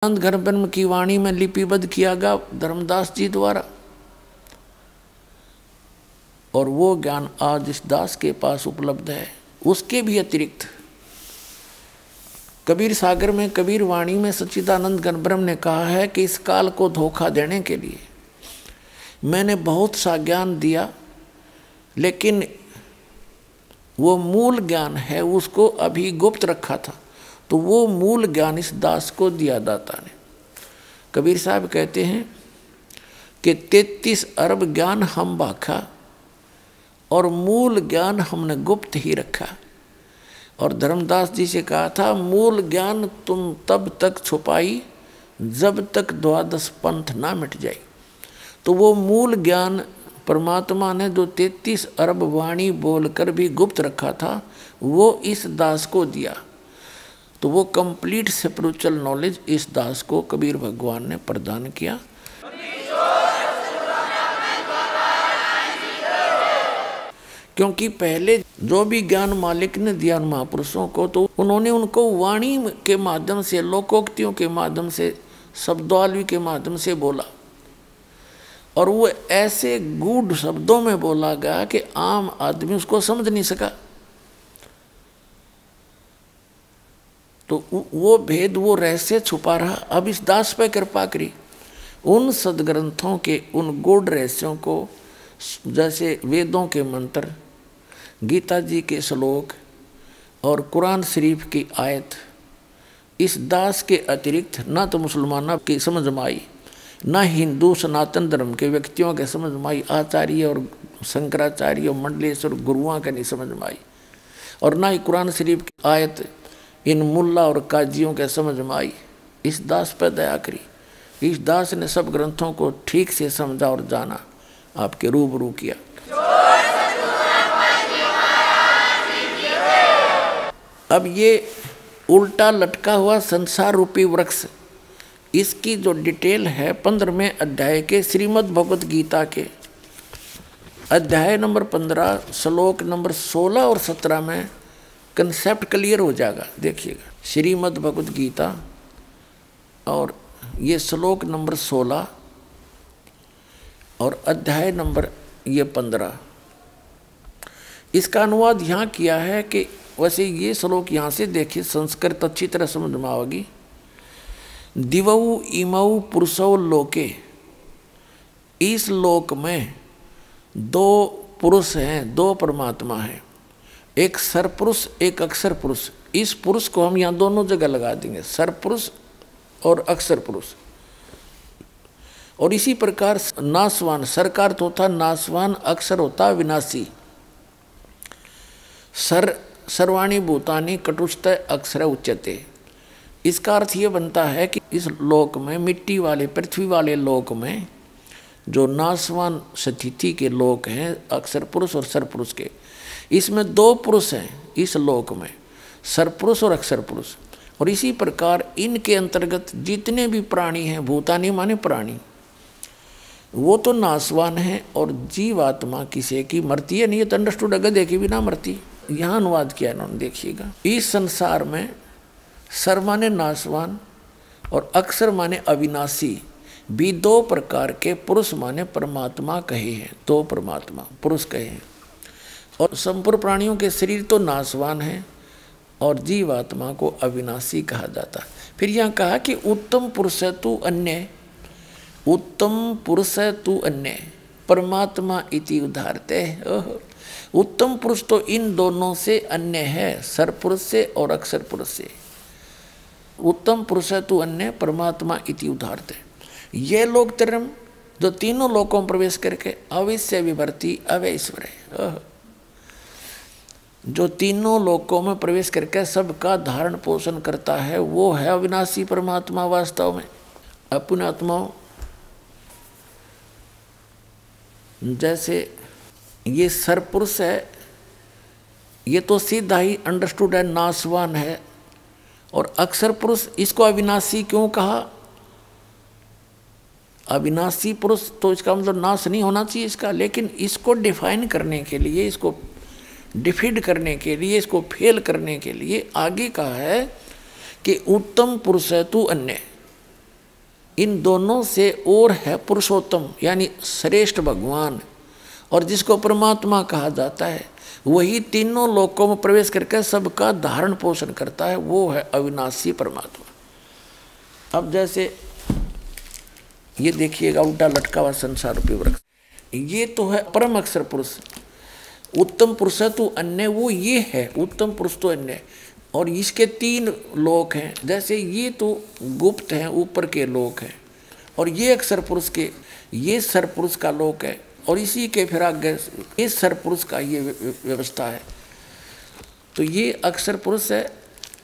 आनंद घन ब्रह्म की वाणी में लिपिबद्ध किया गया धर्मदास जी द्वारा। और वो ज्ञान आज इस दास के पास उपलब्ध है। उसके भी अतिरिक्त कबीर सागर में, कबीर वाणी में सच्चिदानंद घन ब्रह्म ने कहा है कि इस काल को धोखा देने के लिए मैंने बहुत सा ज्ञान दिया, लेकिन वो मूल ज्ञान है उसको अभी गुप्त रखा था। तो वो मूल ज्ञान इस दास को दिया दाता ने। कबीर साहब कहते हैं कि 33 अरब ज्ञान हम बाखा और मूल ज्ञान हमने गुप्त ही रखा। और धर्मदास जी से कहा था, मूल ज्ञान तुम तब तक छुपाई जब तक द्वादश पंथ ना मिट जाए। तो वो मूल ज्ञान परमात्मा ने जो 33 अरब वाणी बोलकर भी गुप्त रखा था, वो इस दास को दिया। तो वो कंप्लीट स्पिरिचुअल नॉलेज इस दास को कबीर भगवान ने प्रदान किया। क्योंकि पहले जो भी ज्ञान मालिक ने दिया महापुरुषों को, तो उन्होंने उनको वाणी के माध्यम से, लोकोक्तियों के माध्यम से, शब्दावली के माध्यम से बोला। और वो ऐसे गूढ़ शब्दों में बोला गया कि आम आदमी उसको समझ नहीं सका। तो वो भेद, वो रहस्य छुपा रहा। अब इस दास पे कृपा करी, उन सदग्रंथों के उन गूढ़ रहस्यों को, जैसे वेदों के मंत्र, गीता जी के श्लोक और कुरान शरीफ की आयत, इस दास के अतिरिक्त ना तो मुसलमानों की समझ में आई, ना हिंदू सनातन धर्म के व्यक्तियों के समझ में आई, आचार्य और शंकराचार्य और मंडलेश्वर गुरुओं के नहीं समझ में आई, और ना ही कुरान शरीफ की आयत इन मुल्ला और काजियों के समझ में आई। इस दास पर दया करी। इस दास ने सब ग्रंथों को ठीक से समझा और जाना, आपके रूबरू किया। अब ये उल्टा लटका हुआ संसार रूपी वृक्ष, इसकी जो डिटेल है 15वें अध्याय के श्रीमद् भगवत गीता के अध्याय नंबर 15 श्लोक नंबर 16 और 17 में कंसेप्ट क्लियर हो जाएगा। देखिएगा, श्रीमद् भगवत गीता और ये श्लोक नंबर 16 और अध्याय नंबर ये 15। इसका अनुवाद यहाँ किया है कि वैसे ये श्लोक यहाँ से देखिए, संस्कृत अच्छी तरह समझ में आएगी। दिवऊ इमऊ पुरुषौ लोके, इस लोक में दो पुरुष हैं, दो परमात्मा हैं, एक सरपुरुष एक अक्षर पुरुष। इस पुरुष को हम यहाँ दोनों जगह लगा देंगे, सरपुरुष और अक्षर पुरुष। और इसी प्रकार नासवान, सर का अर्थ होता नासवान, अक्षर होता विनाशी। सर्वाणी भूतानि कटुष्ट अक्षर उच्यते। इसका अर्थ ये बनता है कि इस लोक में, मिट्टी वाले पृथ्वी वाले लोक में, जो नासवान स्थिति के लोक हैं अक्षर पुरुष और सरपुरुष के, इसमें दो पुरुष हैं इस लोक में, सरपुरुष और अक्षर पुरुष। और इसी प्रकार इनके अंतर्गत जितने भी प्राणी हैं, भूतानि माने प्राणी, वो तो नासवान है। और जीवात्मा किसी की मरती है नहीं, ये तो अंडरस्टूड, अगर देखी भी ना मरती। यहाँ अनुवाद किया इन्होंने, देखिएगा। इस संसार में सर माने नासवान और अक्षर माने अविनाशी भी दो प्रकार के पुरुष माने परमात्मा कहे हैं, दो परमात्मा पुरुष कहे हैं। और संपूर्ण प्राणियों के शरीर तो नासवान है और जीवात्मा को अविनाशी कहा जाता है। फिर यहाँ कहा कि उत्तम पुरुष है तू अन्य, उत्तम पुरुष है तू अन्य परमात्मा इति उदाहरते। उत्तम पुरुष तो इन दोनों से अन्य है, सरपुरुष से और अक्षर पुरुष से। उत्तम पुरुष है तू अन्य परमात्मा इति उदाहरते। ये लोग तरम जो तीनों लोकों में प्रवेश करके अविश्य विभर्ति अवैश्वर है, जो तीनों लोकों में प्रवेश करके सबका धारण पोषण करता है, वो है अविनाशी परमात्मा। वास्तव में अपने आत्माओं, जैसे ये सरपुरुष है, ये तो सीधा ही अंडरस्टूड है, नासवान है। और अक्षर पुरुष, इसको अविनाशी क्यों कहा? अविनाशी पुरुष तो इसका मतलब नाश नहीं होना चाहिए इसका, लेकिन इसको डिफाइन करने के लिए, इसको डिफीड करने के लिए, इसको फेल करने के लिए आगे कहा है कि उत्तम पुरुष है तू अन्य। इन दोनों से और है पुरुषोत्तम यानी श्रेष्ठ भगवान, और जिसको परमात्मा कहा जाता है, वही तीनों लोकों में प्रवेश करके सबका धारण पोषण करता है, वो है अविनाशी परमात्मा। अब जैसे ये देखिएगा उल्टा लटका हुआ संसार रूपी वृक्ष, ये तो है परम अक्षर पुरुष, उत्तम पुरुष तो अन्य, वो ये है उत्तम पुरुष तो अन्य। और इसके तीन लोक हैं, जैसे ये तो गुप्त हैं, ऊपर के लोक हैं, और ये अक्षर पुरुष के, ये सर पुरुष का लोक है, और इसी के फिर आगे ये सर पुरुष का ये व्यवस्था है। तो ये अक्षर पुरुष है,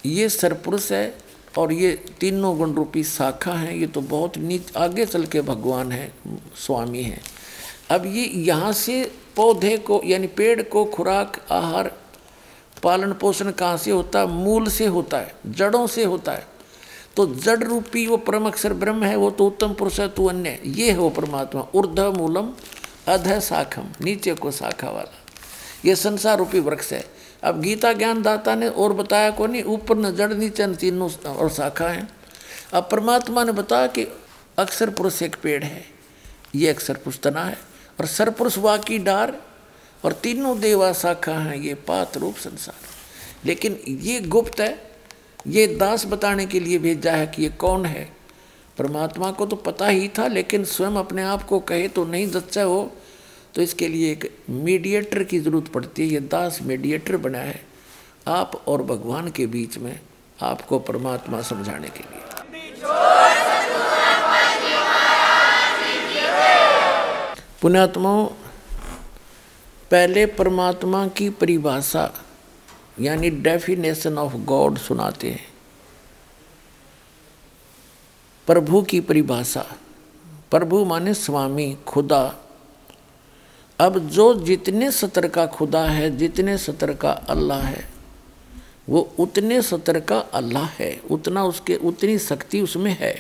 ये सर पुरुष है, और ये तीनों गुण रूपी शाखा हैं। ये तो बहुत नीच आगे चल के भगवान है, स्वामी हैं। अब ये यहाँ से पौधे को यानी पेड़ को खुराक आहार पालन पोषण कहाँ से होता है? मूल से होता है, जड़ों से होता है। तो जड़ रूपी वो परम अक्षर ब्रह्म है, वो तो उत्तम पुरुष है, तो अन्य ये है वो परमात्मा। ऊर्ध्व मूलम अधः शाखम, नीचे को शाखा वाला, ये संसार रूपी वृक्ष है। अब गीता ज्ञानदाता ने और बताया को नहीं, ऊपर न जड़ नीचे न तीनों और शाखा हैं। अब परमात्मा ने बताया कि अक्षर पुरुष एक पेड़ है, ये अक्षर पुरुष तना है, और सरपुरुष वाकी डार, और तीनों देवा शाखा हैं, ये पात रूप संसार। लेकिन ये गुप्त है, ये दास बताने के लिए भेजा है कि ये कौन है। परमात्मा को तो पता ही था, लेकिन स्वयं अपने आप को कहे तो नहीं सच्चा हो, तो इसके लिए एक मीडिएटर की जरूरत पड़ती है। ये दास मीडिएटर बना है आप और भगवान के बीच में, आपको परमात्मा समझाने के लिए। पुण्यात्माओं, पहले परमात्मा की परिभाषा यानी डेफिनेशन ऑफ गॉड सुनाते हैं। प्रभु की परिभाषा, प्रभु माने स्वामी, खुदा। अब जो जितने सतर का खुदा है, जितने सतर का अल्लाह है, वो उतने सतर का अल्लाह है, उतना उसके उतनी शक्ति उसमें है।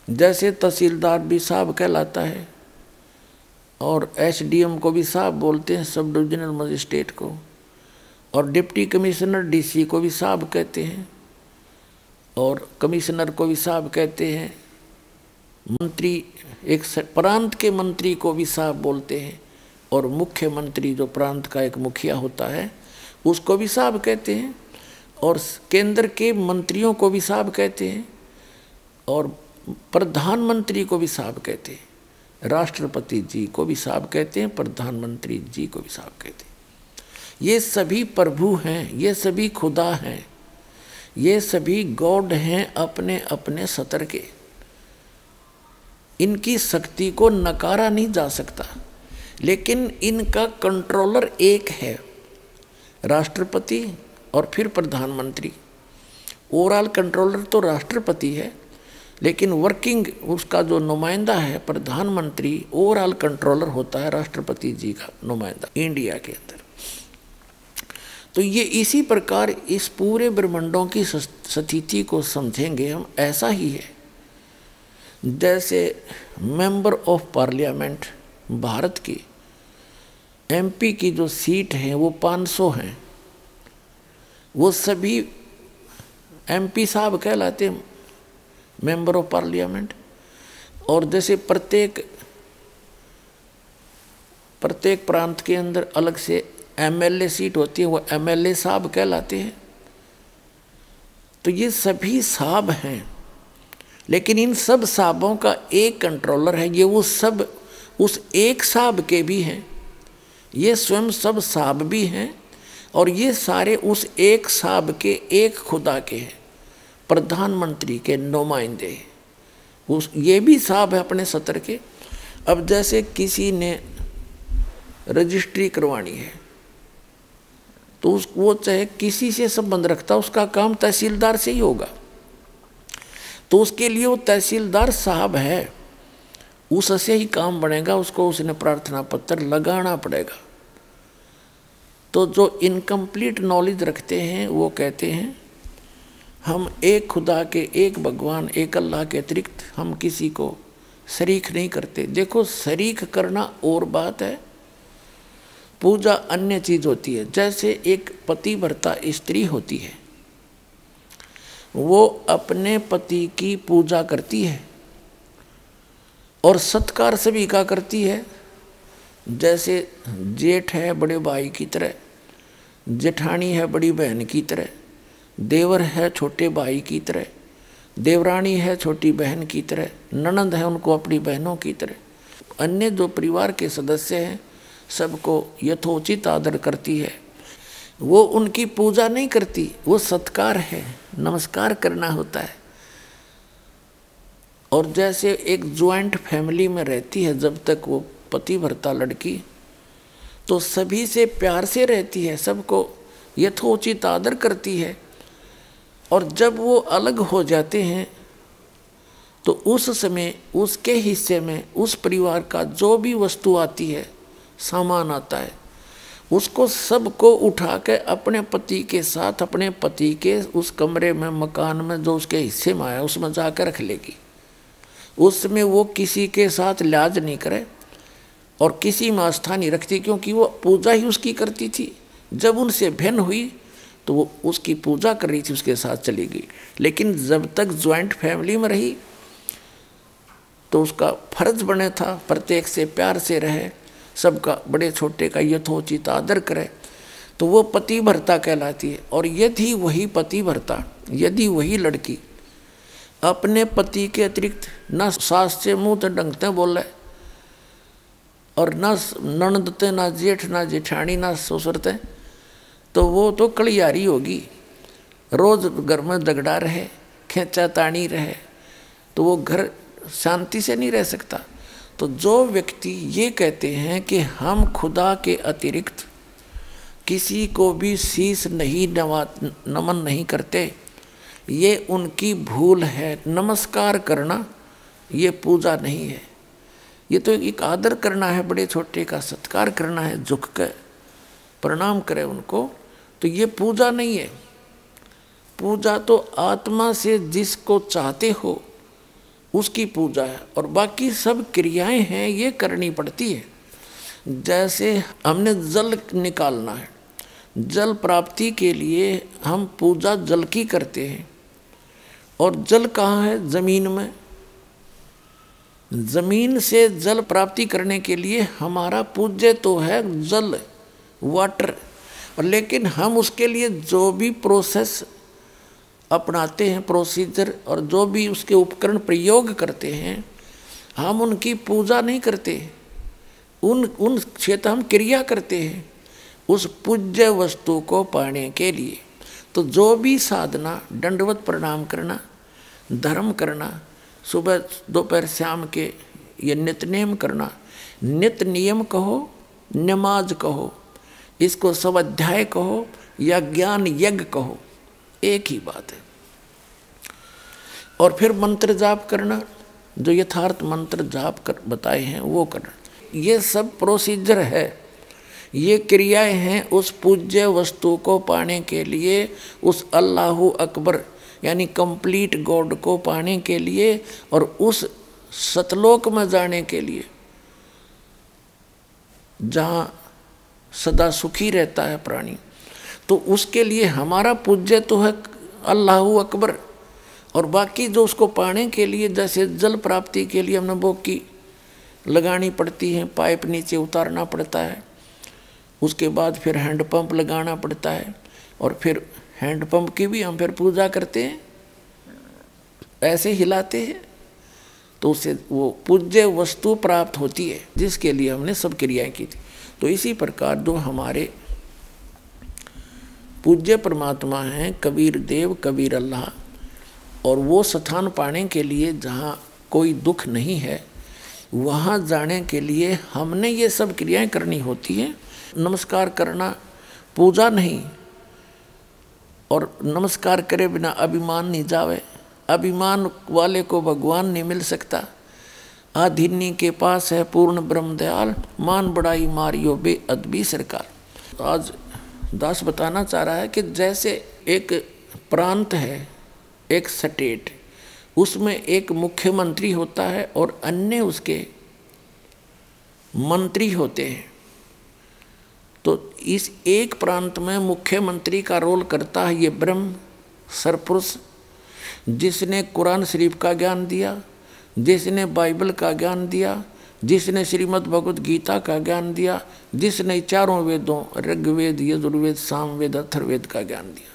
जैसे तहसीलदार भी साहब कहलाता है, और एसडीएम को भी साहब बोलते हैं, सब डिविजनल मजिस्ट्रेट को, और डिप्टी कमिश्नर डीसी को भी साहब कहते हैं, और कमिश्नर को भी साहब कहते हैं, मंत्री एक प्रांत के मंत्री को भी साहब बोलते हैं, और मुख्यमंत्री जो प्रांत का एक मुखिया होता है उसको भी साहब कहते हैं, और केंद्र के मंत्रियों को भी साहब कहते हैं, और प्रधानमंत्री को भी साहब कहते हैं, राष्ट्रपति जी को भी साहब कहते हैं, प्रधानमंत्री जी को भी साहब कहते हैं। ये सभी प्रभु हैं, ये सभी खुदा हैं, ये सभी गॉड हैं अपने अपने सतर के। इनकी शक्ति को नकारा नहीं जा सकता, लेकिन इनका कंट्रोलर एक है, राष्ट्रपति और फिर प्रधानमंत्री। ओवरऑल कंट्रोलर तो राष्ट्रपति है, लेकिन वर्किंग उसका जो नुमाइंदा है प्रधानमंत्री, ओवरऑल कंट्रोलर होता है राष्ट्रपति जी का नुमाइंदा इंडिया के अंदर। तो ये इसी प्रकार इस पूरे ब्रह्मांडों की स्थिति को समझेंगे हम, ऐसा ही है जैसे मेंबर ऑफ पार्लियामेंट भारत की एमपी की जो सीट हैं वो 500 हैं, वो सभी एमपी साहब कहलाते हैं, मेंबर ऑफ पार्लियामेंट। और जैसे प्रत्येक प्रांत के अंदर अलग से एमएलए सीट होती है, वो एमएलए साहब कहलाते हैं। तो ये सभी साहब हैं, लेकिन इन सब साहबों का एक कंट्रोलर है, ये वो सब उस एक साहब के भी हैं, ये स्वयं सब साहब भी हैं, और ये सारे उस एक साहब के एक खुदा के हैं, प्रधानमंत्री के नुमाइंदे। उस ये भी साहब है अपने सतर के। अब जैसे किसी ने रजिस्ट्री करवानी है, तो वो चाहे किसी से संबंध रखता, उसका काम तहसीलदार से ही होगा, तो उसके लिए वो तहसीलदार साहब है, उससे ही काम बनेगा, उसको उसने प्रार्थना पत्र लगाना पड़ेगा। तो जो इनकम्प्लीट नॉलेज रखते हैं वो कहते हैं हम एक खुदा के, एक भगवान, एक अल्लाह के अतिरिक्त हम किसी को शरीक नहीं करते। देखो, शरीक करना और बात है, पूजा अन्य चीज होती है। जैसे एक पतिव्रता स्त्री होती है, वो अपने पति की पूजा करती है, और सत्कार सभी का करती है। जैसे जेठ है बड़े भाई की तरह, जेठानी है बड़ी बहन की तरह, देवर है छोटे भाई की तरह, देवरानी है छोटी बहन की तरह, ननंद है उनको अपनी बहनों की तरह। अन्य जो परिवार के सदस्य हैं सबको यथोचित आदर करती है। वो उनकी पूजा नहीं करती, वो सत्कार है, नमस्कार करना होता है। और जैसे एक ज्वाइंट फैमिली में रहती है जब तक वो पतिव्रता लड़की, तो सभी से प्यार से रहती है, सबको यथोचित आदर करती है। और जब वो अलग हो जाते हैं तो उस समय उसके हिस्से में उस परिवार का जो भी वस्तु आती है, सामान आता है, उसको सबको उठा के अपने पति के साथ अपने पति के उस कमरे में, मकान में जो उसके हिस्से में आया उसमें जाकर रख लेगी। उसमें वो किसी के साथ लिहाज नहीं करे और किसी में आस्था नहीं रखती, क्योंकि वो पूजा ही उसकी करती थी। जब उनसे भिन्न हुई तो वो उसकी पूजा कर रही थी, उसके साथ चली गई। लेकिन जब तक ज्वाइंट फैमिली में रही तो उसका फर्ज बने था प्रत्येक से प्यार से रहे, सबका बड़े छोटे का यथोचित आदर करे, तो वो पतिव्रता कहलाती है। और यदि वही पतिव्रता, यदि वही लड़की अपने पति के अतिरिक्त न सास से मुँह तो डंगते बोले और न ननदते, ना जेठ, ना जेठानी, ना ससुरते, तो वो तो कलियारी होगी। रोज घर में झगड़ा रहे, खेचा तानी रहे, तो वो घर शांति से नहीं रह सकता। तो जो व्यक्ति ये कहते हैं कि हम खुदा के अतिरिक्त किसी को भी शीश नहीं नमन नहीं करते, ये उनकी भूल है। नमस्कार करना ये पूजा नहीं है, ये तो एक आदर करना है, बड़े छोटे का सत्कार करना है, झुक कर प्रणाम करे उनको, तो ये पूजा नहीं है। पूजा तो आत्मा से जिसको चाहते हो उसकी पूजा है, और बाकी सब क्रियाएं हैं ये करनी पड़ती है। जैसे हमने जल निकालना है, जल प्राप्ति के लिए हम पूजा जल की करते हैं। और जल कहाँ है? जमीन में। जमीन से जल प्राप्ति करने के लिए हमारा पूज्य तो है जल, वाटर, और लेकिन हम उसके लिए जो भी प्रोसेस अपनाते हैं, प्रोसीजर, और जो भी उसके उपकरण प्रयोग करते हैं, हम उनकी पूजा नहीं करते, उन क्षेत्र हम क्रिया करते हैं उस पूज्य वस्तु को पाने के लिए। तो जो भी साधना, दंडवत प्रणाम करना, धर्म करना, सुबह दोपहर शाम के ये नित्यनेम करना, नित्य नियम कहो, नमाज कहो, इसको स्वाध्याय कहो या ज्ञान यज्ञ कहो, एक ही बात है। और फिर मंत्र जाप करना, जो यथार्थ मंत्र जाप कर बताए हैं वो करना, ये सब प्रोसीजर है, ये क्रियाएं हैं उस पूज्य वस्तु को पाने के लिए, उस अल्लाहु अकबर यानी कंप्लीट गॉड को पाने के लिए और उस सतलोक में जाने के लिए जहाँ सदा सुखी रहता है प्राणी। तो उसके लिए हमारा पूज्य तो है अल्लाहु अकबर, और बाकी जो उसको पाने के लिए, जैसे जल प्राप्ति के लिए हमने बोकी लगानी पड़ती है, पाइप नीचे उतारना पड़ता है, उसके बाद फिर हैंडपंप लगाना पड़ता है, और फिर हैंडपंप की भी हम फिर पूजा करते हैं, ऐसे हिलाते हैं, तो उससे वो पूज्य वस्तु प्राप्त होती है जिसके लिए हमने सब क्रियाएं की थी। तो इसी प्रकार जो हमारे पूज्य परमात्मा हैं, कबीर देव, कबीर अल्लाह, और वो स्थान पाने के लिए जहाँ कोई दुख नहीं है, वहाँ जाने के लिए हमने ये सब क्रियाएं करनी होती हैं। नमस्कार करना पूजा नहीं, और नमस्कार करे बिना अभिमान नहीं जावे, अभिमान वाले को भगवान नहीं मिल सकता। आधिन्य के पास है पूर्ण ब्रह्म दयाल, मान बड़ाई मारियो बे अदबी सरकार। आज दास बताना चाह रहा है कि जैसे एक प्रांत है, एक स्टेट, उसमें एक मुख्यमंत्री होता है और अन्य उसके मंत्री होते हैं। तो इस एक प्रांत में मुख्यमंत्री का रोल करता है ये ब्रह्म सरपुरुष, जिसने कुरान शरीफ का ज्ञान दिया, जिसने बाइबल का ज्ञान दिया, जिसने श्रीमद् भगवत गीता का ज्ञान दिया, जिसने चारों वेदों ऋग्वेद, यजुर्वेद, सामवेद, अथर्ववेद का ज्ञान दिया।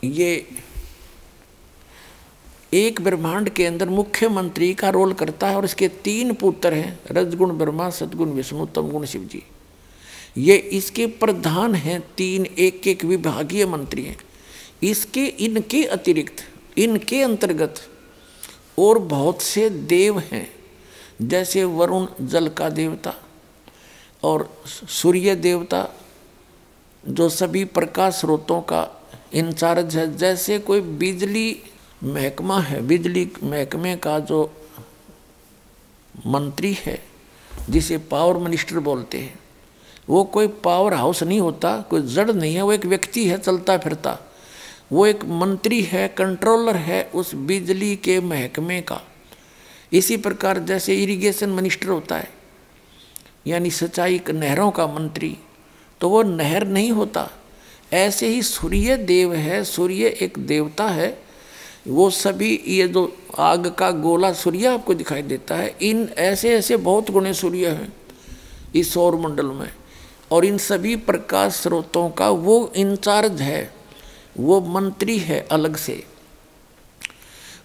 ये एक ब्रह्मांड के अंदर मुख्यमंत्री का रोल करता है और इसके 3 पुत्र हैं, रजगुण ब्रह्मा, सद्गुण विष्णु, तमगुण शिव जी। ये इसके प्रधान हैं, 3 एक विभागीय मंत्री हैं। इसके इनके अतिरिक्त, इनके अंतर्गत और बहुत से देव हैं, जैसे वरुण जल का देवता और सूर्य देवता जो सभी प्रकाश स्रोतों का इंचार्ज है। जैसे कोई बिजली महकमा है, बिजली महकमे का जो मंत्री है जिसे पावर मिनिस्टर बोलते हैं, वो कोई पावर हाउस नहीं होता, कोई जड़ नहीं है, वो एक व्यक्ति है चलता फिरता। वो एक मंत्री है, कंट्रोलर है उस बिजली के महकमे का। इसी प्रकार जैसे इरिगेशन मिनिस्टर होता है, यानी सिंचाई नहरों का मंत्री, तो वो नहर नहीं होता। ऐसे ही सूर्य देव है, सूर्य एक देवता है। वो सभी ये जो आग का गोला सूर्य आपको दिखाई देता है, इन ऐसे ऐसे बहुत गुणे सूर्य हैं इस सौर मंडल में, और इन सभी प्रकाश स्रोतों का वो इंचार्ज है, वो मंत्री है अलग से।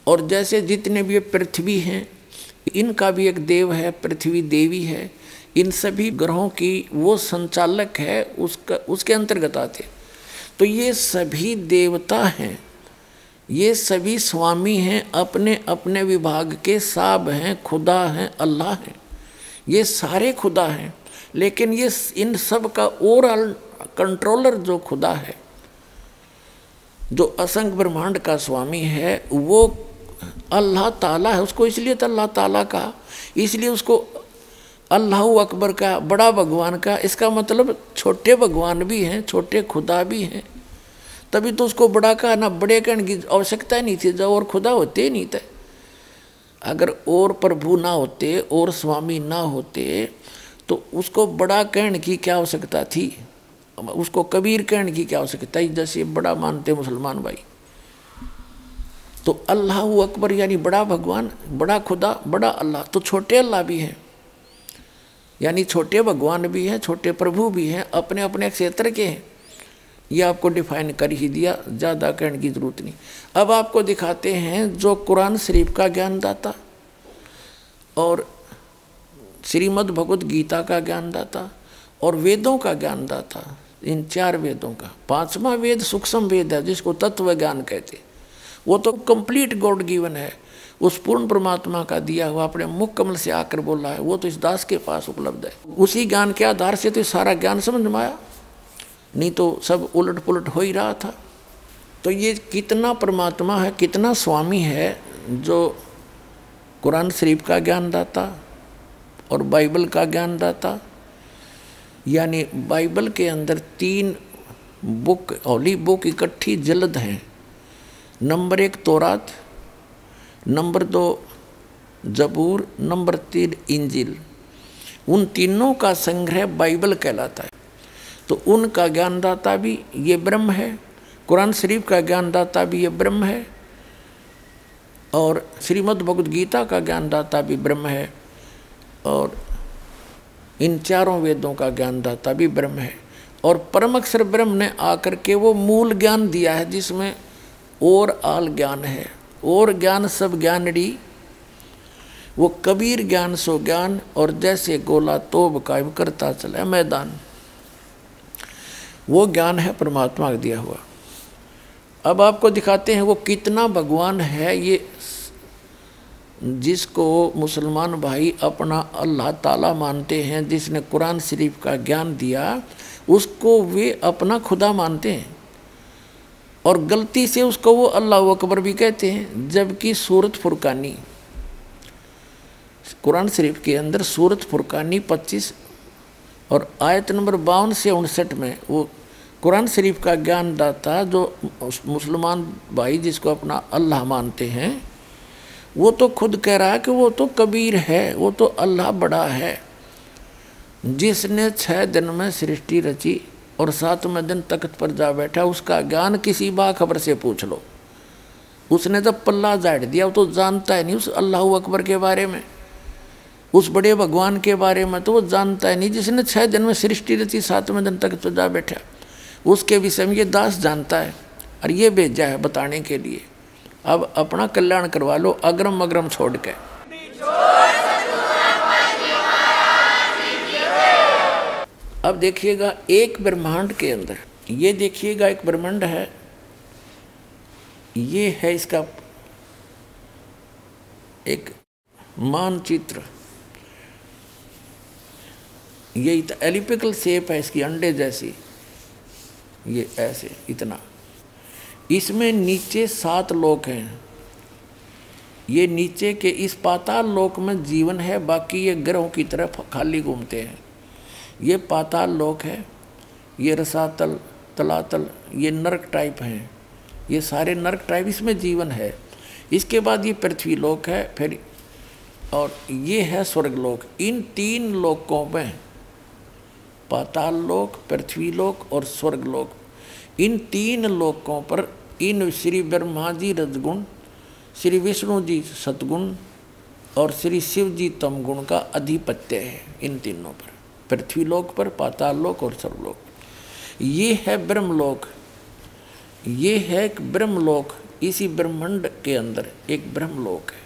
और जैसे जितने भी पृथ्वी हैं, इनका भी एक देव है, पृथ्वी देवी है। इन सभी ग्रहों की वो संचालक है, उसके अंतर्गत आते। तो ये सभी देवता हैं, ये सभी स्वामी हैं, अपने अपने विभाग के साब हैं, खुदा हैं, अल्लाह हैं। ये सारे खुदा हैं, लेकिन ये इन सब का ओवरऑल कंट्रोलर जो खुदा है, जो असंख्य ब्रह्मांड का स्वामी है, वो अल्लाह ताला है। उसको इसलिए तो अल्लाह ताला का, इसलिए उसको अल्लाह अकबर का, बड़ा भगवान का। इसका मतलब छोटे भगवान भी हैं, छोटे खुदा भी हैं, तभी तो उसको बड़ा कहा ना। बड़े कहने की आवश्यकता नहीं थी, जब और खुदा होते ही नहीं थे। अगर और प्रभु ना होते और स्वामी ना होते तो उसको बड़ा कहने की क्या आवश्यकता थी, उसको कबीर कहने की क्या आवश्यकता है, जैसे बड़ा मानते मुसलमान भाई। तो अल्लाह अकबर यानी बड़ा भगवान, बड़ा खुदा, बड़ा अल्लाह। तो छोटे अल्लाह भी हैं, यानी छोटे भगवान भी हैं, छोटे प्रभु भी हैं, अपने अपने क्षेत्र के हैं। ये आपको डिफाइन कर ही दिया, ज़्यादा कहने की जरूरत नहीं। अब आपको दिखाते हैं जो कुरान शरीफ का ज्ञानदाता और श्रीमद् भगवत गीता का ज्ञानदाता और वेदों का ज्ञानदाता, इन 4 वेदों का। 5वां वेद सूक्ष्म वेद है, जिसको तत्व ज्ञान कहते। वो तो कंप्लीट गॉड गिवन है, उस पूर्ण परमात्मा का दिया हुआ, अपने मुख कमल से आकर बोला है, वो तो इस दास के पास उपलब्ध है। उसी ज्ञान के आधार से तो सारा ज्ञान समझ में आया, नहीं तो सब उलट पुलट हो ही रहा था। तो ये कितना परमात्मा है, कितना स्वामी है, जो कुरान शरीफ का ज्ञानदाता और बाइबल का ज्ञानदाता। यानी बाइबल के अंदर 3 बुक, होली बुक इकट्ठी जल्द हैं। नंबर 1 तौरात, नंबर 2 जबूर, नंबर 3 इंजिल। उन तीनों का संग्रह बाइबल कहलाता है। तो उनका ज्ञानदाता भी ये ब्रह्म है, कुरान शरीफ का ज्ञानदाता भी ये ब्रह्म है, और श्रीमद् भगवद गीता का ज्ञानदाता भी ब्रह्म है, और इन 4 वेदों का ज्ञानदाता भी ब्रह्म है। और परम अक्षर ब्रह्म ने आकर के वो मूल ज्ञान दिया है, जिसमें और आल ज्ञान है। और ज्ञान सब ज्ञानड़ी, वो कबीर ज्ञान सो ज्ञान, और जैसे गोला तोब कायम करता चला मैदान। वो ज्ञान है परमात्मा का दिया हुआ। अब आपको दिखाते हैं वो कितना भगवान है, ये जिसको मुसलमान भाई अपना अल्लाह ताला मानते हैं, जिसने कुरान शरीफ का ज्ञान दिया, उसको वे अपना खुदा मानते हैं, और गलती से उसको वो अल्लाह अकबर भी कहते हैं। जबकि सूरत फुरकानी, कुरान शरीफ के अंदर सूरत फुरकानी 25 और आयत नंबर 52 से 59 में वो कुरान शरीफ का ज्ञानदाता, जो मुसलमान भाई जिसको अपना अल्लाह मानते हैं, वो तो खुद कह रहा है कि वो तो कबीर है, वो तो अल्लाह बड़ा है, जिसने 6 दिन में सृष्टि रची और 7वें दिन तख्त पर जा बैठा। उसका ज्ञान किसी बाखबर से पूछ लो, उसने जब पल्ला झाड़ दिया, वो तो जानता है नहीं उस अल्लाह अकबर के बारे में, उस बड़े भगवान के बारे में तो वो जानता है नहीं, जिसने 6 दिन में सृष्टि रची, 7वें दिन तक तो जा बैठा, उसके विषय में ये दास जानता है और ये भेजा है बताने के लिए। अब अपना कल्याण करवा लो अग्रम अग्रम छोड़ के। अब देखिएगा एक ब्रह्मांड के अंदर, ये देखिएगा एक ब्रह्मांड है, ये है इसका एक मानचित्र, ये एलिपिकल शेप है इसकी, अंडे जैसी, ये ऐसे इतना। इसमें नीचे 7 लोक हैं, ये नीचे के इस पाताल लोक में जीवन है, बाकी ये ग्रहों की तरफ खाली घूमते हैं। ये पाताल लोक है, ये रसातल, तलातल, ये नरक टाइप हैं, ये सारे नरक टाइप, इसमें जीवन है। इसके बाद ये पृथ्वी लोक है, फिर और ये है स्वर्ग लोक। इन 3 लोकों में, पाताल लोक, पृथ्वी लोक और स्वर्ग लोक, इन 3 लोकों पर इन श्री ब्रह्मा जी रजगुण, श्री विष्णु जी सतगुण और श्री शिव जी तमगुण का अधिपत्य है। इन तीनों पर, पृथ्वी लोक पर, पाताल लोक और स्वर्गलोक। ये है ब्रह्मलोक, ये है एक ब्रह्मलोक, इसी ब्रह्मांड के अंदर एक ब्रह्मलोक है।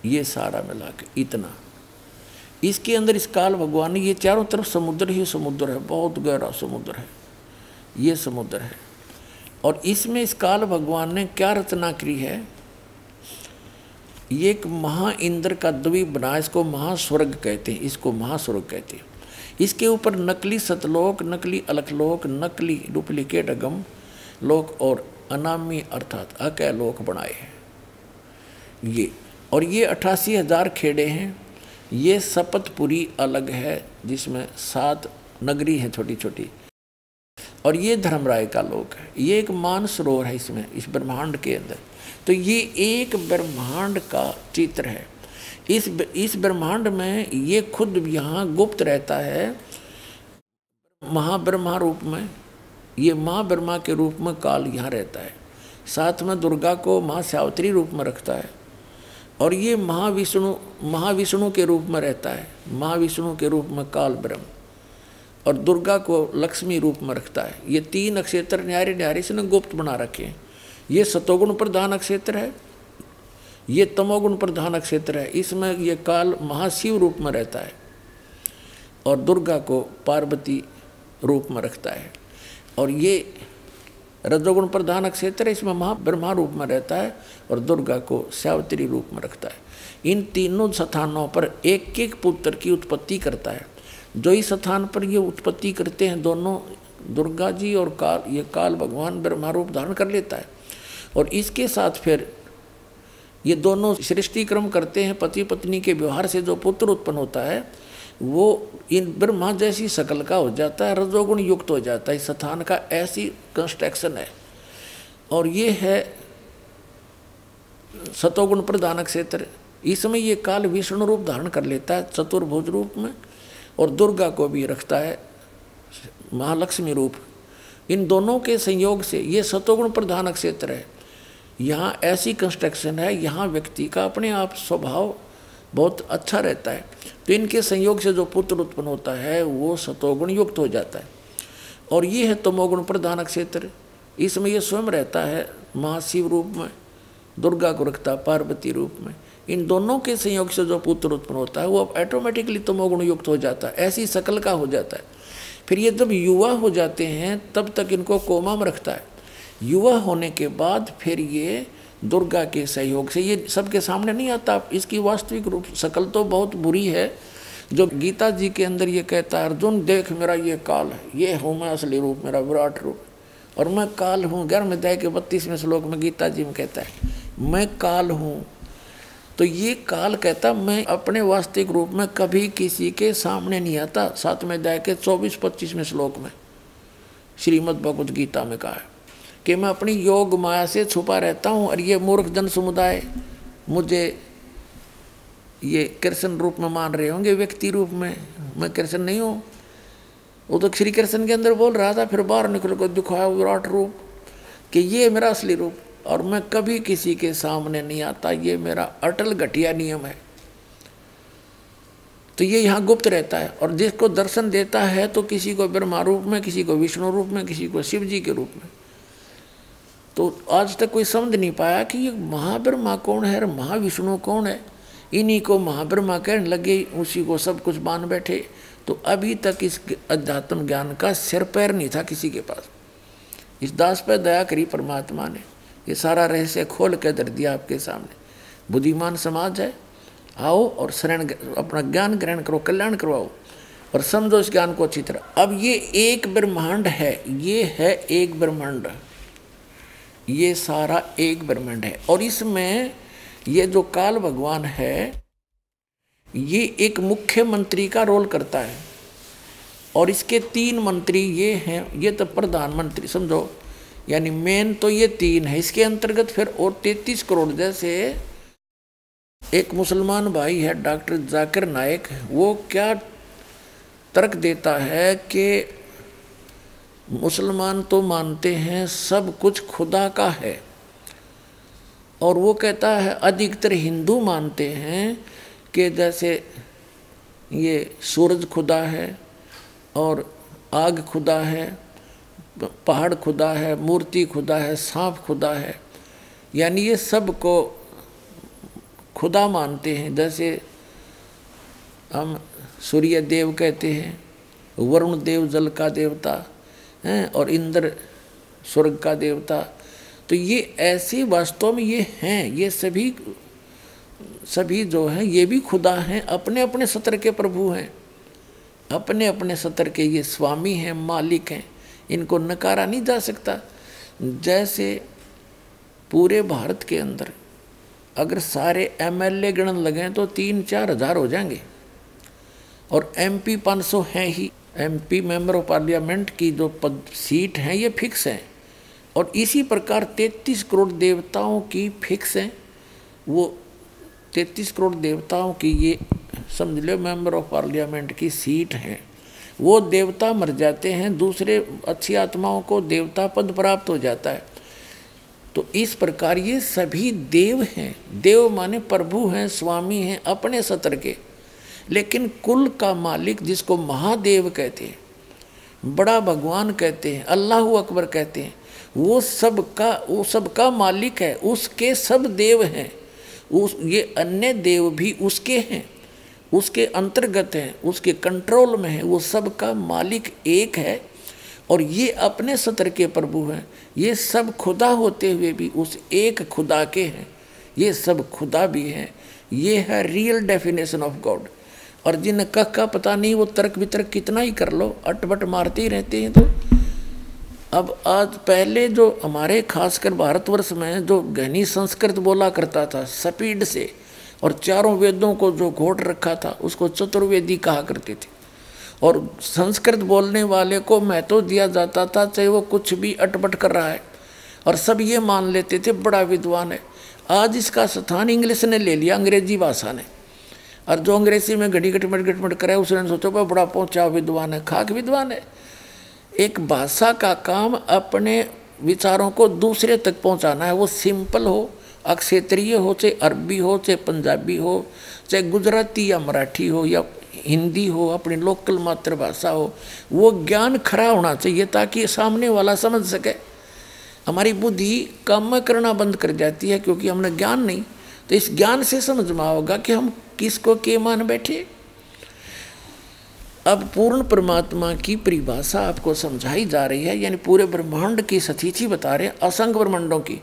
ये सारा मिला के इतना, इसके अंदर इस काल भगवान ने, ये चारों तरफ समुद्र ही समुद्र है, बहुत गहरा समुद्र है, ये समुद्र है। और इसमें इस काल भगवान ने क्या रचना की है, ये एक महा इंद्र का द्वीप बना, इसको महास्वर्ग कहते हैं, इसको महास्वर्ग कहते हैं। इसके ऊपर नकली सतलोक, नकली अलखलोक, नकली डुप्लीकेट अगम लोक और अनामी अर्थात अकय लोक बनाए हैं ये। और ये 88,000 खेड़े हैं। ये सपतपुरी अलग है, जिसमें 7 नगरी हैं छोटी छोटी, और ये धर्मराय का लोक है। ये एक मानसरोवर है इसमें, इस ब्रह्मांड के अंदर। तो ये एक ब्रह्मांड का चित्र है। इस ब्रह्मांड में ये खुद यहाँ गुप्त रहता है महाब्रह्मा रूप में, ये माँ ब्रह्मा के रूप में काल यहाँ रहता है। साथ में दुर्गा को माँ सावित्री रूप में रखता है, और ये महाविष्णु के रूप में रहता है, महाविष्णु के रूप में काल ब्रह्म, और दुर्गा को लक्ष्मी रूप में रखता है। ये 3 नक्षत्र न्यारे न्यारे से न गुप्त बना रखे हैं। ये सतोगुण प्रधान नक्षत्र है, ये तमोगुण प्रधान नक्षत्र है। इसमें ये काल महाशिव रूप में रहता है, और दुर्गा को पार्वती रूप में रखता है। और ये रजोगुण प्रधान नक्षत्र है, इसमें महाब्रह्मा रूप में रहता है, और दुर्गा को सावित्री रूप में रखता है। इन तीनों स्थानों पर एक एक पुत्र की उत्पत्ति करता है। जो इस स्थान पर ये उत्पत्ति करते हैं दोनों, दुर्गा जी और काल, ये काल भगवान ब्रह्मा रूप धारण कर लेता है। और इसके साथ फिर ये दोनों सृष्टि क्रम करते हैं। पति पत्नी के व्यवहार से जो पुत्र उत्पन्न होता है वो इन ब्रह्मा जैसी शकल का हो जाता है, रजोगुण युक्त हो जाता है। इस स्थान का ऐसी कंस्ट्रक्शन है। और ये है सतोगुण प्रधान क्षेत्र। इसमें ये काल विष्णु रूप धारण कर लेता है चतुर्भुज रूप में, और दुर्गा को भी रखता है महालक्ष्मी रूप। इन दोनों के संयोग से ये सतोगुण प्रधान क्षेत्र है। यहाँ ऐसी कंस्ट्रक्शन है, यहाँ व्यक्ति का अपने आप स्वभाव बहुत अच्छा रहता है। तो इनके संयोग से जो पुत्र उत्पन्न होता है वो सतोगुण युक्त हो जाता है। और ये है तमोगुण प्रधान क्षेत्र। इसमें ये स्वयं रहता है महाशिव रूप में, दुर्गा को रखता है पार्वती रूप में। इन दोनों के संयोग से जो पुत्र उत्पन्न होता है वो अब ऑटोमेटिकली तमोगुण युक्त हो जाता है, ऐसी शकल का हो जाता है। फिर ये जब युवा हो जाते हैं तब तक इनको कोमा में रखता है। युवा होने के बाद फिर ये दुर्गा के सहयोग से, ये सबके सामने नहीं आता, इसकी वास्तविक रूप शकल तो बहुत बुरी है। जो गीता जी के अंदर ये कहता है, अर्जुन देख मेरा ये काल है, ये हूँ मैं असली रूप, मेरा विराट रूप, और मैं काल हूँ। गर्म अध्याय के 32वें श्लोक में गीता जी में कहता है मैं काल हूँ। तो ये काल कहता मैं अपने वास्तविक रूप में कभी किसी के सामने नहीं आता। 7वें अध्याय के 24-25वें श्लोक में श्रीमद् भगवद गीता में कहा है कि मैं अपनी योग माया से छुपा रहता हूँ, और ये मूर्ख जन समुदाय मुझे ये कृष्ण रूप में मान रहे होंगे, व्यक्ति रूप में। मैं कृष्ण नहीं हूँ। वो तो श्री कृष्ण के अंदर बोल रहा था, फिर बाहर निकल कर दिखाया विराट रूप कि ये मेरा असली रूप। और मैं कभी किसी के सामने नहीं आता, ये मेरा अटल घटिया नियम है। तो ये यहाँ गुप्त रहता है, और जिसको दर्शन देता है तो किसी को ब्रह्मा रूप में, किसी को विष्णु रूप में, किसी को शिव जी के रूप में। तो आज तक कोई समझ नहीं पाया कि ये महाब्रह्मा कौन है और महाविष्णु कौन है। इन्हीं को महाब्रह्मा कहने लगे, उसी को सब कुछ मान बैठे। तो अभी तक इस अध्यात्म ज्ञान का सिर पैर नहीं था किसी के पास। इस दास पर दया करी परमात्मा ने, ये सारा रहस्य खोल के धर दिया आपके सामने। बुद्धिमान समाज है, आओ और शरण अपना ज्ञान ग्रहण करो, कल्याण करवाओ और समझो इस ज्ञान को अच्छी तरह। अब ये एक ब्रह्मांड है, ये है एक ब्रह्मांड, ये सारा एक ब्रह्मांड है। और इसमें ये जो काल भगवान है ये एक मुख्यमंत्री का रोल करता है, और इसके 3 मंत्री ये हैं। ये तो प्रधानमंत्री समझो, यानी मेन तो ये 3 है। इसके अंतर्गत फिर और 33 करोड़, जैसे एक मुसलमान भाई है डॉक्टर जाकिर नायक, वो क्या तर्क देता है कि मुसलमान तो मानते हैं सब कुछ खुदा का है, और वो कहता है अधिकतर हिंदू मानते हैं कि जैसे ये सूरज खुदा है और आग खुदा है, पहाड़ खुदा है, मूर्ति खुदा है, सांप खुदा है, यानी ये सब को खुदा मानते हैं। जैसे हम सूर्य देव कहते हैं, वरुण देव जल का देवता हैं, और इंद्र स्वर्ग का देवता। तो ये ऐसे वास्तव में ये हैं, ये सभी जो हैं ये भी खुदा हैं, अपने अपने सत्र के प्रभु हैं, अपने अपने सत्र के ये स्वामी हैं, मालिक हैं, इनको नकारा नहीं जा सकता। जैसे पूरे भारत के अंदर अगर सारे MLA गणन लगें तो 3-4 हज़ार हो जाएंगे, और MP 500 हैं ही। MP मेंबर ऑफ पार्लियामेंट की जो पद सीट हैं ये फिक्स हैं, और इसी प्रकार 33 करोड़ देवताओं की फिक्स हैं। वो 33 करोड़ देवताओं की ये समझ लो मेंबर ऑफ पार्लियामेंट की सीट हैं। वो देवता मर जाते हैं, दूसरे अच्छी आत्माओं को देवता पद प्राप्त हो जाता है। तो इस प्रकार ये सभी देव हैं। देव माने प्रभु हैं, स्वामी हैं अपने सत्र के। लेकिन कुल का मालिक जिसको महादेव कहते हैं, बड़ा भगवान कहते हैं, अल्लाह अकबर कहते हैं, वो सबका मालिक है, उसके सब देव हैं। ये अन्य देव भी उसके हैं, उसके अंतर्गत हैं, उसके कंट्रोल में है। वो सबका मालिक एक है, और ये अपने सत्र के प्रभु हैं। ये सब खुदा होते हुए भी उस एक खुदा के हैं। ये सब खुदा भी हैं। ये है रियल डेफिनेशन ऑफ गॉड। और जिन्हें का पता नहीं, वो तर्क वितर्क कितना ही कर लो, अटपट मारते ही रहते हैं। तो अब आज पहले जो हमारे खासकर भारतवर्ष में जो गहनी संस्कृत बोला करता था स्पीड से, और 4 वेदों को जो घोट रखा था उसको चतुर्वेदी कहा करते थे, और संस्कृत बोलने वाले को महत्व दिया जाता था चाहे वो कुछ भी अटपट कर रहा है, और सब ये मान लेते थे बड़ा विद्वान है। आज इसका स्थान इंग्लिश ने ले लिया, अंग्रेजी भाषा ने, और जो अंग्रेजी में घड़ी गटमट करे उसने सोचो भाई बड़ा पहुँचा विद्वान है, खाक विद्वान है। एक भाषा का काम अपने विचारों को दूसरे तक पहुंचाना है। वो सिंपल हो, अक्षेत्रीय हो, चाहे अरबी हो, चाहे पंजाबी हो, चाहे गुजराती या मराठी हो या हिंदी हो, अपनी लोकल मातृभाषा हो, वो ज्ञान खरा होना चाहिए ताकि सामने वाला समझ सके। हमारी बुद्धि काम करना बंद कर जाती है क्योंकि हमने ज्ञान नहीं। तो इस ज्ञान से समझ में आओगा कि हम किसको के मान बैठे। अब पूर्ण परमात्मा की परिभाषा आपको समझाई जा रही है, यानी पूरे ब्रह्मांड की स्थिति बता रहे हैं, असंख्य ब्रह्मांडों की।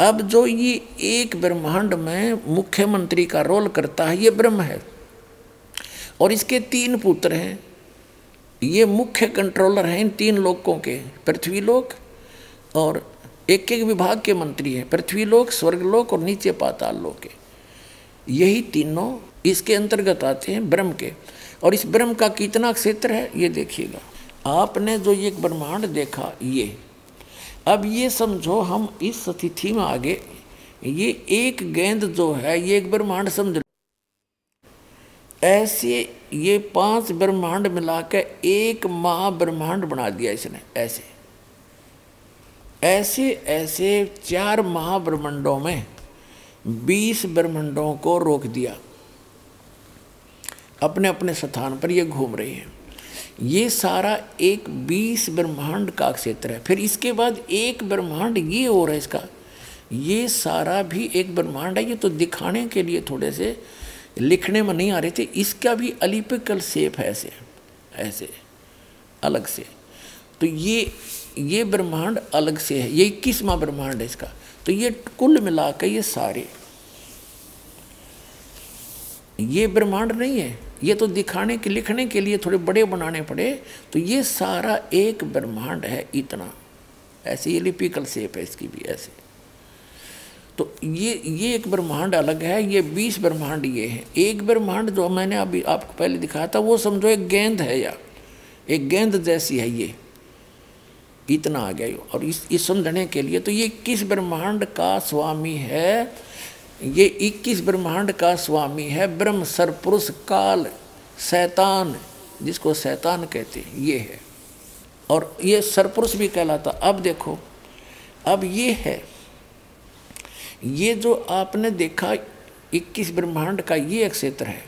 अब जो ये एक ब्रह्मांड में मुख्यमंत्री का रोल करता है ये ब्रह्म है, और इसके 3 पुत्र हैं। ये मुख्य कंट्रोलर हैं इन 3 लोकों के, पृथ्वी लोक, और एक एक विभाग के मंत्री हैं, पृथ्वी लोक, स्वर्गलोक और नीचे पाताल लोक के। यही तीनों इसके अंतर्गत आते हैं ब्रह्म के। और इस ब्रह्म का कितना क्षेत्र है ये देखिएगा। आपने जो ये ब्रह्मांड देखा, ये अब ये समझो हम इस स्थिति में आगे, ये एक गेंद जो है ये एक ब्रह्मांड समझ लो। ऐसे ये 5 ब्रह्मांड मिलाकर एक महाब्रह्मांड बना दिया इसने। ऐसे ऐसे ऐसे 4 महाब्रह्मांडों में 20 ब्रह्मांडों को रोक दिया, अपने अपने स्थान पर ये घूम रहे हैं। ये सारा एक 20 ब्रह्मांड का क्षेत्र है। फिर इसके बाद एक ब्रह्मांड ये और है इसका, ये सारा भी एक ब्रह्मांड है। ये तो दिखाने के लिए थोड़े से लिखने में नहीं आ रहे थे। इसका भी एलिप्टिकल शेप है, ऐसे ऐसे अलग से। तो ये ब्रह्मांड अलग से है, ये 21वां ब्रह्मांड है इसका। तो ये कुल मिलाकर ये सारे ये ब्रह्मांड नहीं है, ये तो दिखाने के लिखने के लिए थोड़े बड़े बनाने पड़े। तो ये सारा एक ब्रह्मांड है इतना, ऐसे एलिप्टिकल शेप है इसकी भी ऐसे। तो ये एक ब्रह्मांड अलग है, ये 20 ब्रह्मांड ये है। एक ब्रह्मांड जो मैंने अभी आपको पहले दिखाया था वो समझो एक गेंद है, या एक गेंद जैसी है, ये इतना आ गया। और इस समझने के लिए तो ये 21 ब्रह्मांड का स्वामी है, ये 21 ब्रह्मांड का स्वामी है ब्रह्म, सरपुरुष, काल, शैतान, जिसको शैतान कहते हैं, ये है। और ये सरपुरुष भी कहलाता। अब देखो, अब ये है, ये जो आपने देखा 21 ब्रह्मांड का ये एक क्षेत्र है,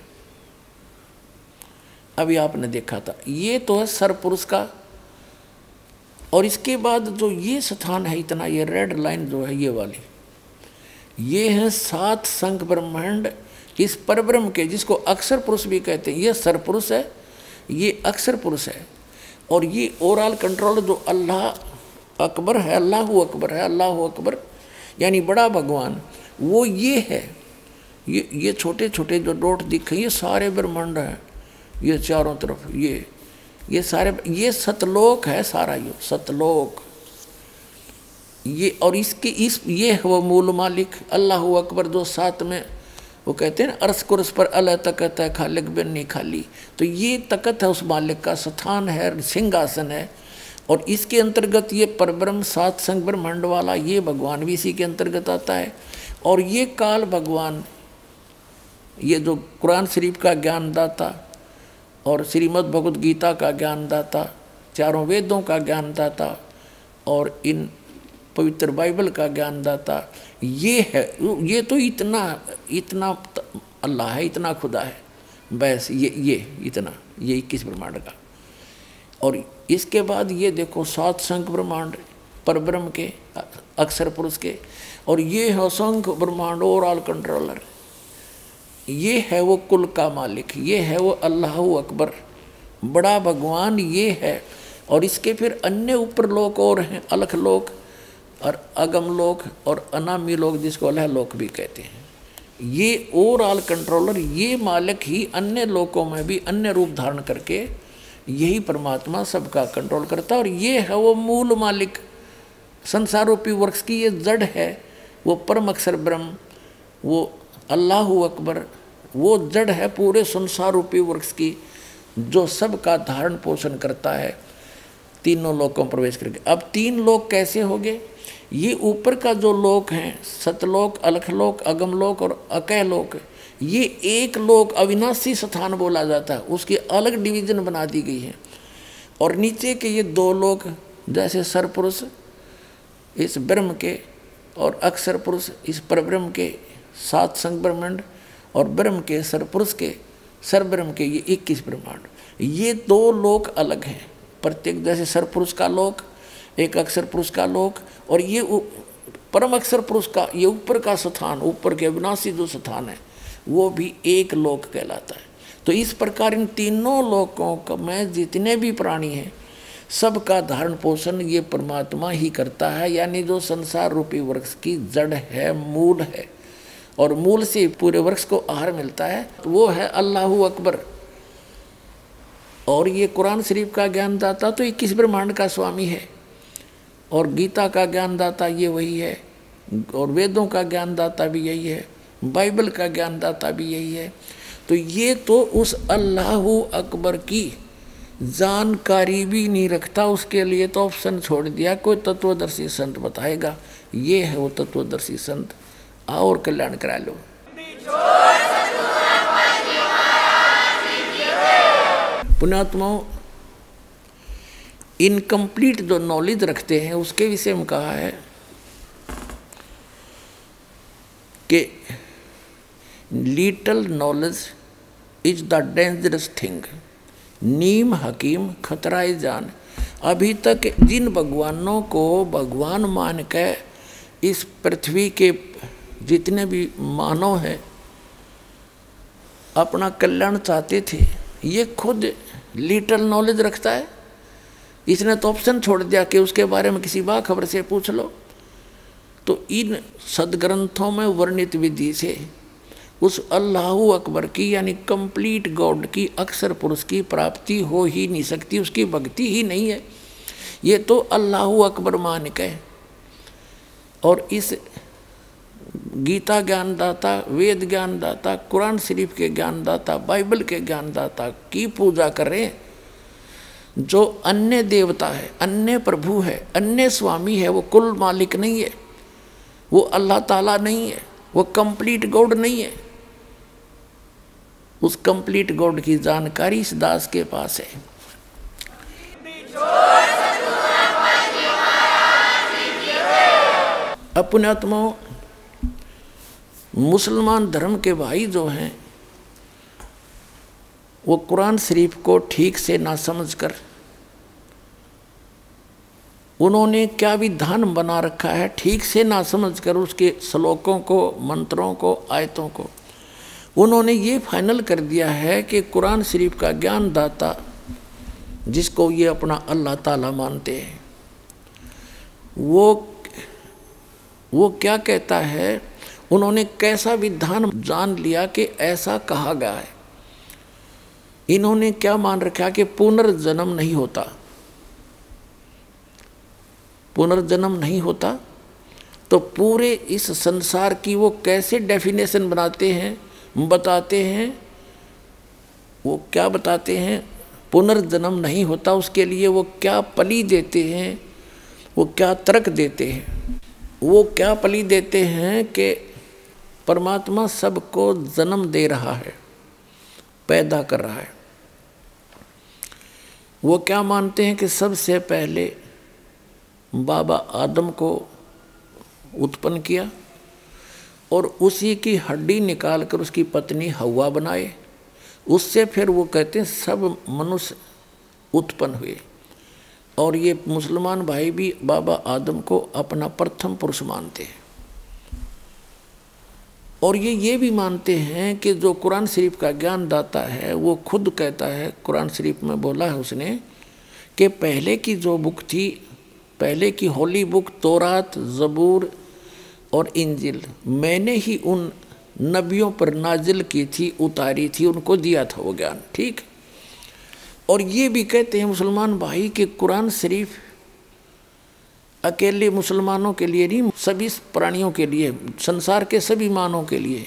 अभी आपने देखा था, ये तो है सरपुरुष का। और इसके बाद जो ये स्थान है इतना, ये रेड लाइन जो है ये वाली, ये है 7 संख ब्रह्मांड इस परब्रह्म के, जिसको अक्षर पुरुष भी कहते हैं। ये सरपुरुष है, ये अक्षर पुरुष है। और ये ओवरऑल कंट्रोल जो अल्लाह अकबर है, अल्लाह अकबर है, अल्लाह अकबर यानी बड़ा भगवान, वो ये है। ये छोटे छोटे जो डॉट दिखे ये सारे ब्रह्मांड हैं, ये चारों तरफ ये सारे, ये सतलोक है सारा, ये सतलोक ये। और इसके ये है वो मूल मालिक अल्लाह अकबर, जो 7 में वो कहते हैं ना, अर्श कुर्स पर अल्लाह तकत है, खालिक बिन नहीं खाली। तो ये तकत है उस मालिक का, स्थान है, सिंहासन है। और इसके अंतर्गत ये परब्रह्म 7 संग ब्रह्मांड वाला ये भगवान भी इसी के अंतर्गत आता है। और ये काल भगवान, ये जो कुरान शरीफ का ज्ञानदाता और श्रीमद् भगवद गीता का ज्ञानदाता, चारों वेदों का ज्ञानदाता और इन पवित्र बाइबल का ज्ञानदाता, ये है। ये तो इतना अल्लाह है, इतना खुदा है, बस ये इतना, ये 21 ब्रह्मांड का। और इसके बाद ये देखो 7 संख ब्रह्मांड परब्रह्म के, अक्षर पुरुष के। और ये है असंख्य ब्रह्मांड ओवरऑल कंट्रोलर, ये है वो कुल का मालिक, ये है वो अल्लाह अकबर, बड़ा भगवान ये है। और इसके फिर अन्य ऊपर लोक और हैं, अलख लोक और अगम लोक और अनामी लोक, जिसको अलह लोक भी कहते हैं। ये ओवरऑल कंट्रोलर, ये मालिक ही अन्य लोकों में भी अन्य रूप धारण करके यही परमात्मा सबका कंट्रोल करता है। और ये है वो मूल मालिक, संसार रूपी वृक्ष की ये जड़ है, वो परम अक्षर ब्रह्म, वो अल्लाह अकबर, वो जड़ है पूरे संसार रूपी वृक्ष की, जो सबका धारण पोषण करता है तीनों लोकों में प्रवेश करके। अब 3 लोक कैसे हो गए? ये ऊपर का जो लोक हैं, सतलोक, अलखलोक, अगमलोक और अकय लोक, ये एक लोक अविनाशी स्थान बोला जाता है, उसकी अलग डिवीजन बना दी गई है। और नीचे के ये 2 लोक, जैसे सरपुरुष इस ब्रह्म के और अक्षर पुरुष इस परब्रह्म के 7 संग ब्रह्मांड, और ब्रह्म के सरपुरुष के सरब्रह्म के ये 21 ब्रह्मांड, ये 2 लोक अलग हैं प्रत्येक। जैसे सरपुरुष का लोक, एक अक्षर पुरुष का लोक, और ये परम अक्षर पुरुष का ये ऊपर का स्थान, ऊपर के अविनाशी जो स्थान है, वो भी एक लोक कहलाता है। तो इस प्रकार इन तीनों लोकों में जितने भी प्राणी हैं, सबका धारण पोषण ये परमात्मा ही करता है। यानी जो संसार रूपी वृक्ष की जड़ है, मूल है, और मूल से पूरे वृक्ष को आहार मिलता है, वो है अल्लाह अकबर। और ये कुरान शरीफ का ज्ञानदाता तो 21 ब्रह्मांड का स्वामी है, और गीता का ज्ञानदाता ये वही है, और वेदों का ज्ञानदाता भी यही है, बाइबल का ज्ञानदाता भी यही है। तो ये तो उस अल्लाह अकबर की जानकारी भी नहीं रखता, उसके लिए तो ऑप्शन छोड़ दिया, कोई तत्वदर्शी संत बताएगा। ये है वो तत्वदर्शी संत, आओ और कल्याण करा लो। पुण्यात्माओं, इनकम्प्लीट जो नॉलेज रखते हैं उसके विषय में कहा है कि little knowledge is the dangerous thing, नीम हकीम खतराए जान। अभी तक जिन भगवानों को भगवान मान के इस पृथ्वी के जितने भी मानव हैं अपना कल्याण चाहते थे, ये खुद लिटल नॉलेज रखता है। इसने तो ऑप्शन छोड़ दिया कि उसके बारे में किसी बाखबर से पूछ लो। तो इन सदग्रंथों में वर्णित विधि से उस अल्लाहु अकबर की यानी कंप्लीट गॉड की अक्षर पुरुष की प्राप्ति हो ही नहीं सकती, उसकी भक्ति ही नहीं है। ये तो अल्लाहु अकबर मान के और इस गीता ज्ञानदाता, वेद ज्ञानदाता, कुरान शरीफ के ज्ञानदाता, बाइबल के ज्ञानदाता की पूजा कर रहे हैं। जो अन्य देवता है, अन्य प्रभु है, अन्य स्वामी है, वो कुल मालिक नहीं है, वो अल्लाह ताला नहीं है, वो कंप्लीट गॉड नहीं है। उस कंप्लीट गॉड की जानकारी इस दास के पास है। अपने आत्माओं, मुसलमान धर्म के भाई जो हैं वो कुरान शरीफ को ठीक से ना समझकर उन्होंने क्या विधान बना रखा है, ठीक से ना समझकर उसके श्लोकों को, मंत्रों को, आयतों को उन्होंने ये फाइनल कर दिया है कि कुरान शरीफ का ज्ञान दाता जिसको ये अपना अल्लाह ताला मानते हैं वो क्या कहता है, उन्होंने कैसा विधान जान लिया कि ऐसा कहा गया है। इन्होंने क्या मान रखा कि पुनर्जन्म नहीं होता, पुनर्जन्म नहीं होता। तो पूरे इस संसार की वो कैसे डेफिनेशन बनाते हैं, बताते हैं। वो क्या बताते हैं, पुनर्जन्म नहीं होता, उसके लिए वो क्या पली देते हैं, वो क्या तर्क देते हैं। वो क्या पली देते हैं कि परमात्मा सबको जन्म दे रहा है, पैदा कर रहा है। वो क्या मानते हैं कि सबसे पहले बाबा आदम को उत्पन्न किया और उसी की हड्डी निकालकर उसकी पत्नी हव्वा बनाए, उससे फिर वो कहते हैं सब मनुष्य उत्पन्न हुए। और ये मुसलमान भाई भी बाबा आदम को अपना प्रथम पुरुष मानते हैं। और ये भी मानते हैं कि जो कुरान शरीफ का ज्ञान दाता है वो खुद कहता है, कुरान शरीफ में बोला है उसने कि पहले की जो बुक थी, पहले की होली बुक तौरात, ज़बूर और इंजिल, मैंने ही उन नबियों पर नाजिल की थी, उतारी थी, उनको दिया था वो ज्ञान। ठीक। और ये भी कहते हैं मुसलमान भाई कि कुरान शरीफ अकेले मुसलमानों के लिए नहीं, सभी प्राणियों के लिए, संसार के सभी मानवों के लिए।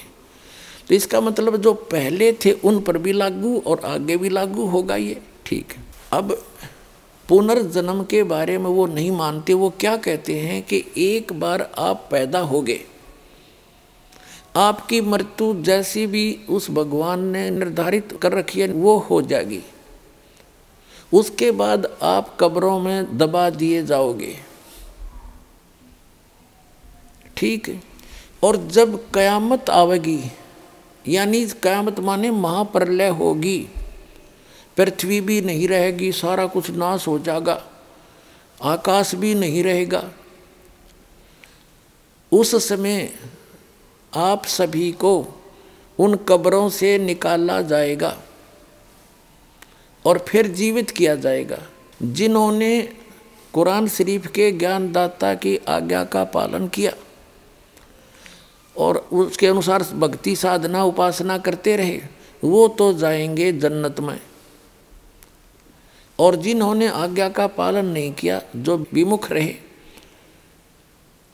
तो इसका मतलब जो पहले थे उन पर भी लागू और आगे भी लागू होगा ये। ठीक। अब पुनर्जन्म के बारे में वो नहीं मानते। वो क्या कहते हैं कि एक बार आप पैदा हो गए, आपकी मृत्यु जैसी भी उस भगवान ने निर्धारित कर रखी है वो हो जाएगी। उसके बाद आप कब्रों में दबा दिए जाओगे। ठीक। और जब कयामत आवेगी, यानी कयामत माने महाप्रलय होगी, पृथ्वी भी नहीं रहेगी, सारा कुछ नाश हो जाएगा, आकाश भी नहीं रहेगा। उस समय आप सभी को उन कब्रों से निकाला जाएगा और फिर जीवित किया जाएगा। जिन्होंने कुरान शरीफ के ज्ञानदाता की आज्ञा का पालन किया और उसके अनुसार भक्ति साधना उपासना करते रहे, वो तो जाएंगे जन्नत में। और जिन्होंने आज्ञा का पालन नहीं किया, जो विमुख रहे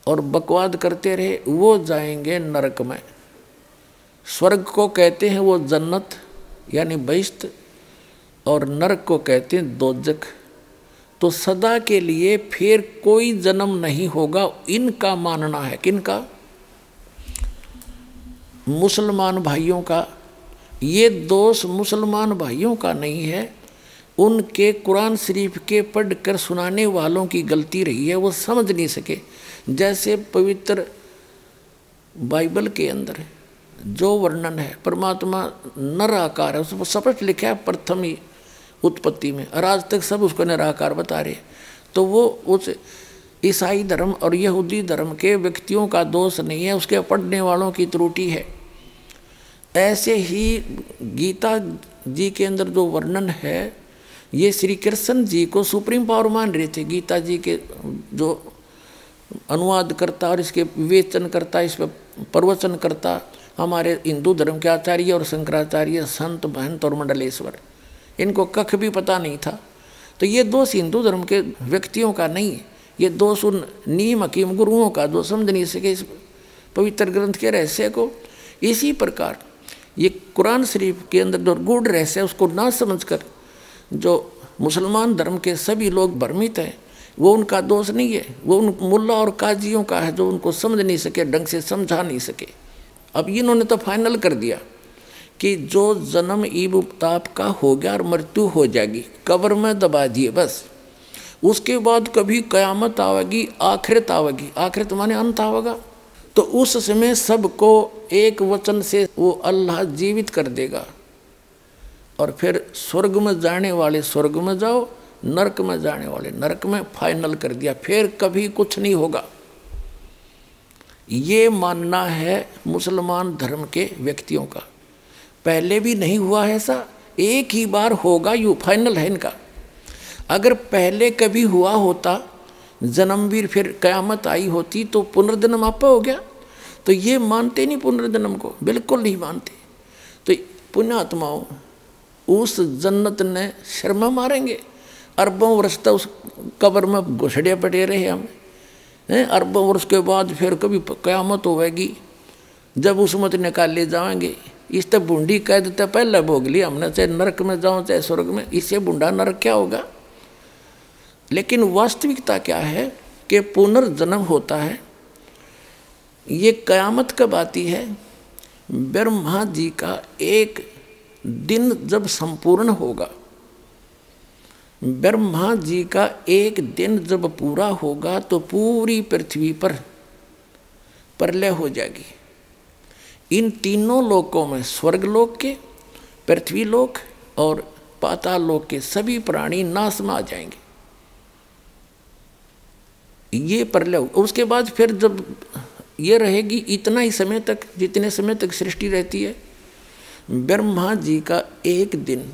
और बकवाद करते रहे, वो जाएंगे नरक में। स्वर्ग को कहते हैं वो जन्नत यानी बहिश्त, और नरक को कहते हैं दोजख। तो सदा के लिए फिर कोई जन्म नहीं होगा, इनका मानना है। किनका? मुसलमान भाइयों का। ये दोष मुसलमान भाइयों का नहीं है, उनके कुरान शरीफ के पढ़कर सुनाने वालों की गलती रही है, वो समझ नहीं सके। जैसे पवित्र बाइबल के अंदर जो वर्णन है परमात्मा नर आकार है, उसको स्पष्ट लिखा है प्रथम ही उत्पत्ति में, और आज तक सब उसको निराकार बता रहे। तो वो उस ईसाई धर्म और यहूदी धर्म के व्यक्तियों का दोष नहीं है, उसके पढ़ने वालों की त्रुटि है। ऐसे ही गीता जी के अंदर जो वर्णन है, ये श्री कृष्ण जी को सुप्रीम पावर मान रहे थे। गीता जी के जो अनुवाद करता और इसके विवेचन करता, इस पर प्रवचन करता हमारे हिंदू धर्म के आचार्य और शंकराचार्य, संत महंत और मंडलेश्वर, इनको कख भी पता नहीं था। तो ये दोष हिंदू धर्म के व्यक्तियों का नहीं है, ये दोष उन नीम हकीम गुरुओं का जो समझ नहीं सके इस पवित्र ग्रंथ के रहस्य को। इसी प्रकार ये कुरान शरीफ के अंदर जो गूढ़ रहस्य है उसको ना समझकर जो मुसलमान धर्म के सभी लोग भ्रमित हैं, वो उनका दोष नहीं है, वो उन मुल्ला और काजियों का है जो उनको समझ नहीं सके, ढंग से समझा नहीं सके। अब इन्होंने तो फाइनल कर दिया कि जो जन्म ईब ताप का हो गया और मृत्यु हो जाएगी, कब्र में दबा दिए बस, उसके बाद कभी कयामत आवेगी, आखिरत आवेगी। आखिरत माने अंत आवेगा, तो उस समय सबको एक वचन से वो अल्लाह जीवित कर देगा, और फिर स्वर्ग में जाने वाले स्वर्ग में जाओ, नरक में जाने वाले नरक में, फाइनल कर दिया, फिर कभी कुछ नहीं होगा। ये मानना है मुसलमान धर्म के व्यक्तियों का। पहले भी नहीं हुआ है ऐसा, एक ही बार होगा, यू फाइनल है इनका। अगर पहले कभी हुआ होता जन्मवीर, फिर कयामत आई होती, तो पुनर्जन्म आपा हो गया। तो ये मानते नहीं पुनर्जन्म को, बिल्कुल नहीं मानते। तो पुण्यात्माओं, उस जन्नत ने शर्मा मारेंगे, अरबों वर्ष तक उस कब्र में घुसड़े पड़े रहे हम, अरबों वर्ष के बाद फिर कभी कयामत होगी, जब उसमत निकाले जाएंगे। इस तक बूढ़ी कैद तो पहले भोग लिया हमने, चाहे नरक में जाओ चाहे स्वर्ग में, इससे बूढ़ा नरक क्या होगा। लेकिन वास्तविकता क्या है कि पुनर्जन्म होता है। ये कयामत कब आती है? ब्रह्मा जी का एक दिन जब संपूर्ण होगा, ब्रह्मा जी का एक दिन जब पूरा होगा, तो पूरी पृथ्वी पर प्रलय हो जाएगी। इन तीनों लोकों में, स्वर्गलोक के, पृथ्वी-लोक और पाताल लोक के सभी प्राणी नाश में आ जाएंगे। ये प्रलय, उसके बाद फिर जब ये रहेगी इतना ही समय तक, जितने समय तक सृष्टि रहती है। ब्रह्मा जी का एक दिन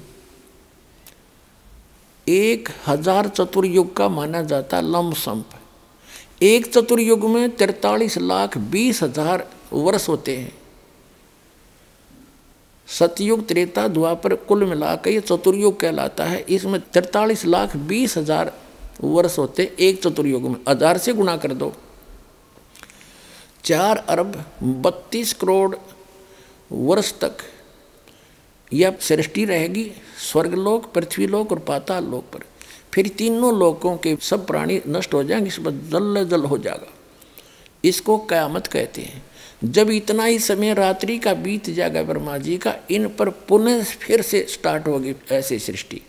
1000 चतुर्युग का माना जाता, लमसम्प। एक चतुर्युग में 43,20,000 वर्ष होते हैं। सतयुग, त्रेता, द्वापर कुल मिलाकर ये चतुर्युग कहलाता है। इसमें 43,20,000 वर्ष होते एक चतुर्युग में। 1000 से गुणा कर दो, 4 अरब 32 करोड़ वर्ष तक यह सृष्टि रहेगी, स्वर्गलोक, पृथ्वीलोक और पाताल लोक पर। फिर तीनों लोकों के सब प्राणी नष्ट हो जाएंगे, इस पर जल जल हो जाएगा। इसको कयामत कहते हैं। जब इतना ही समय रात्रि का बीत जाएगा ब्रह्मा जी का, इन पर पुनः फिर से स्टार्ट होगी ऐसे सृष्टि।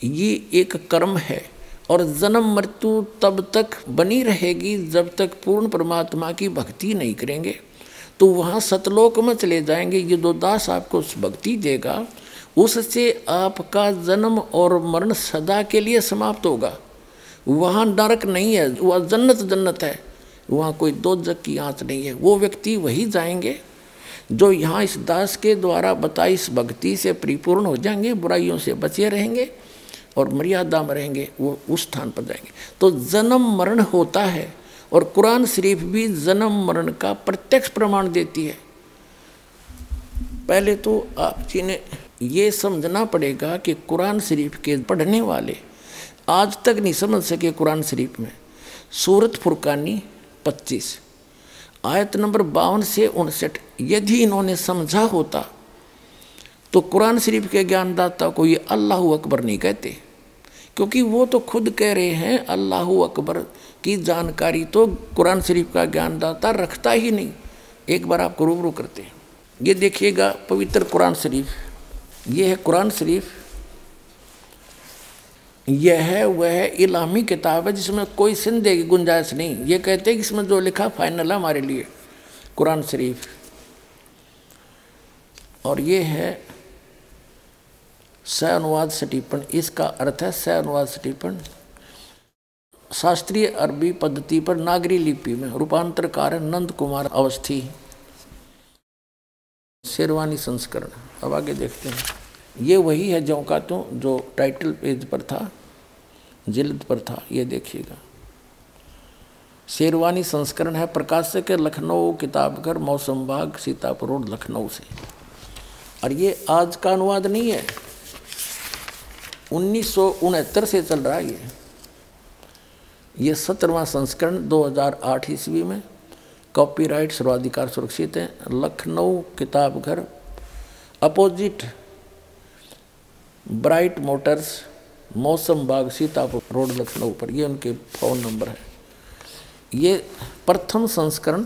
ये एक कर्म है, और जन्म मृत्यु तब तक बनी रहेगी जब तक पूर्ण परमात्मा की भक्ति नहीं करेंगे। तो वहाँ सतलोक में चले जाएंगे। ये जो दास आपको भक्ति देगा, उससे आपका जन्म और मरण सदा के लिए समाप्त होगा। वहाँ नरक नहीं है, वह जन्नत है, वहाँ कोई दोजख की आँच नहीं है। वो व्यक्ति वही जाएंगे जो यहाँ इस दास के द्वारा बताई इस भक्ति से परिपूर्ण हो जाएंगे, बुराइयों से बचे रहेंगे और मर्यादा में रहेंगे, वो उस स्थान पर जाएंगे। तो जन्म मरण होता है, और कुरान शरीफ भी जन्म मरण का प्रत्यक्ष प्रमाण देती है। पहले तो आप जी ने ये समझना पड़ेगा कि कुरान शरीफ के पढ़ने वाले आज तक नहीं समझ सके। कुरान शरीफ में सूरत फुरकानी 25 आयत नंबर 52 से 59, यदि इन्होंने समझा होता तो कुरान शरीफ के ज्ञानदाता को ये अल्लाहु अकबर नहीं कहते, क्योंकि वो तो खुद कह रहे हैं अल्लाहु अकबर की जानकारी तो कुरान शरीफ का ज्ञानदाता रखता ही नहीं। एक बार आपको रूबरू करते हैं। ये देखिएगा पवित्र कुरान शरीफ, ये है कुरान शरीफ यह वह इलामी किताब है जिसमें कोई संदेह की गुंजाइश नहीं। ये कहते हैं कि इसमें जो लिखा फाइनल है हमारे लिए, कुरान शरीफ। और ये है सह अनुवाद सटीपन। इसका अर्थ है सह अनुवाद सटीपन शास्त्रीय अरबी पद्धति पर नागरी लिपि में रूपांतरकार नंद कुमार अवस्थी, शेरवानी संस्करण। अब आगे देखते हैं। ये वही है जो का तो जो टाइटल पेज पर था, जिल्द पर था, ये देखिएगा। शेरवानी संस्करण है, प्रकाशक है लखनऊ, किताबघर, मौसम बाग, सीतापुर रोड, लखनऊ से। और ये आज का अनुवाद नहीं है, 1969 से चल रहा है ये 17वां संस्करण 2008 ईस्वी में। कॉपीराइट सर्वाधिकार सुरक्षित है। Lucknow Kitabghar, opposite bright Motors, मौसम बाग, सीतापुर रोड, लखनऊ पर। ये उनके फ़ोन नंबर है। ये प्रथम संस्करण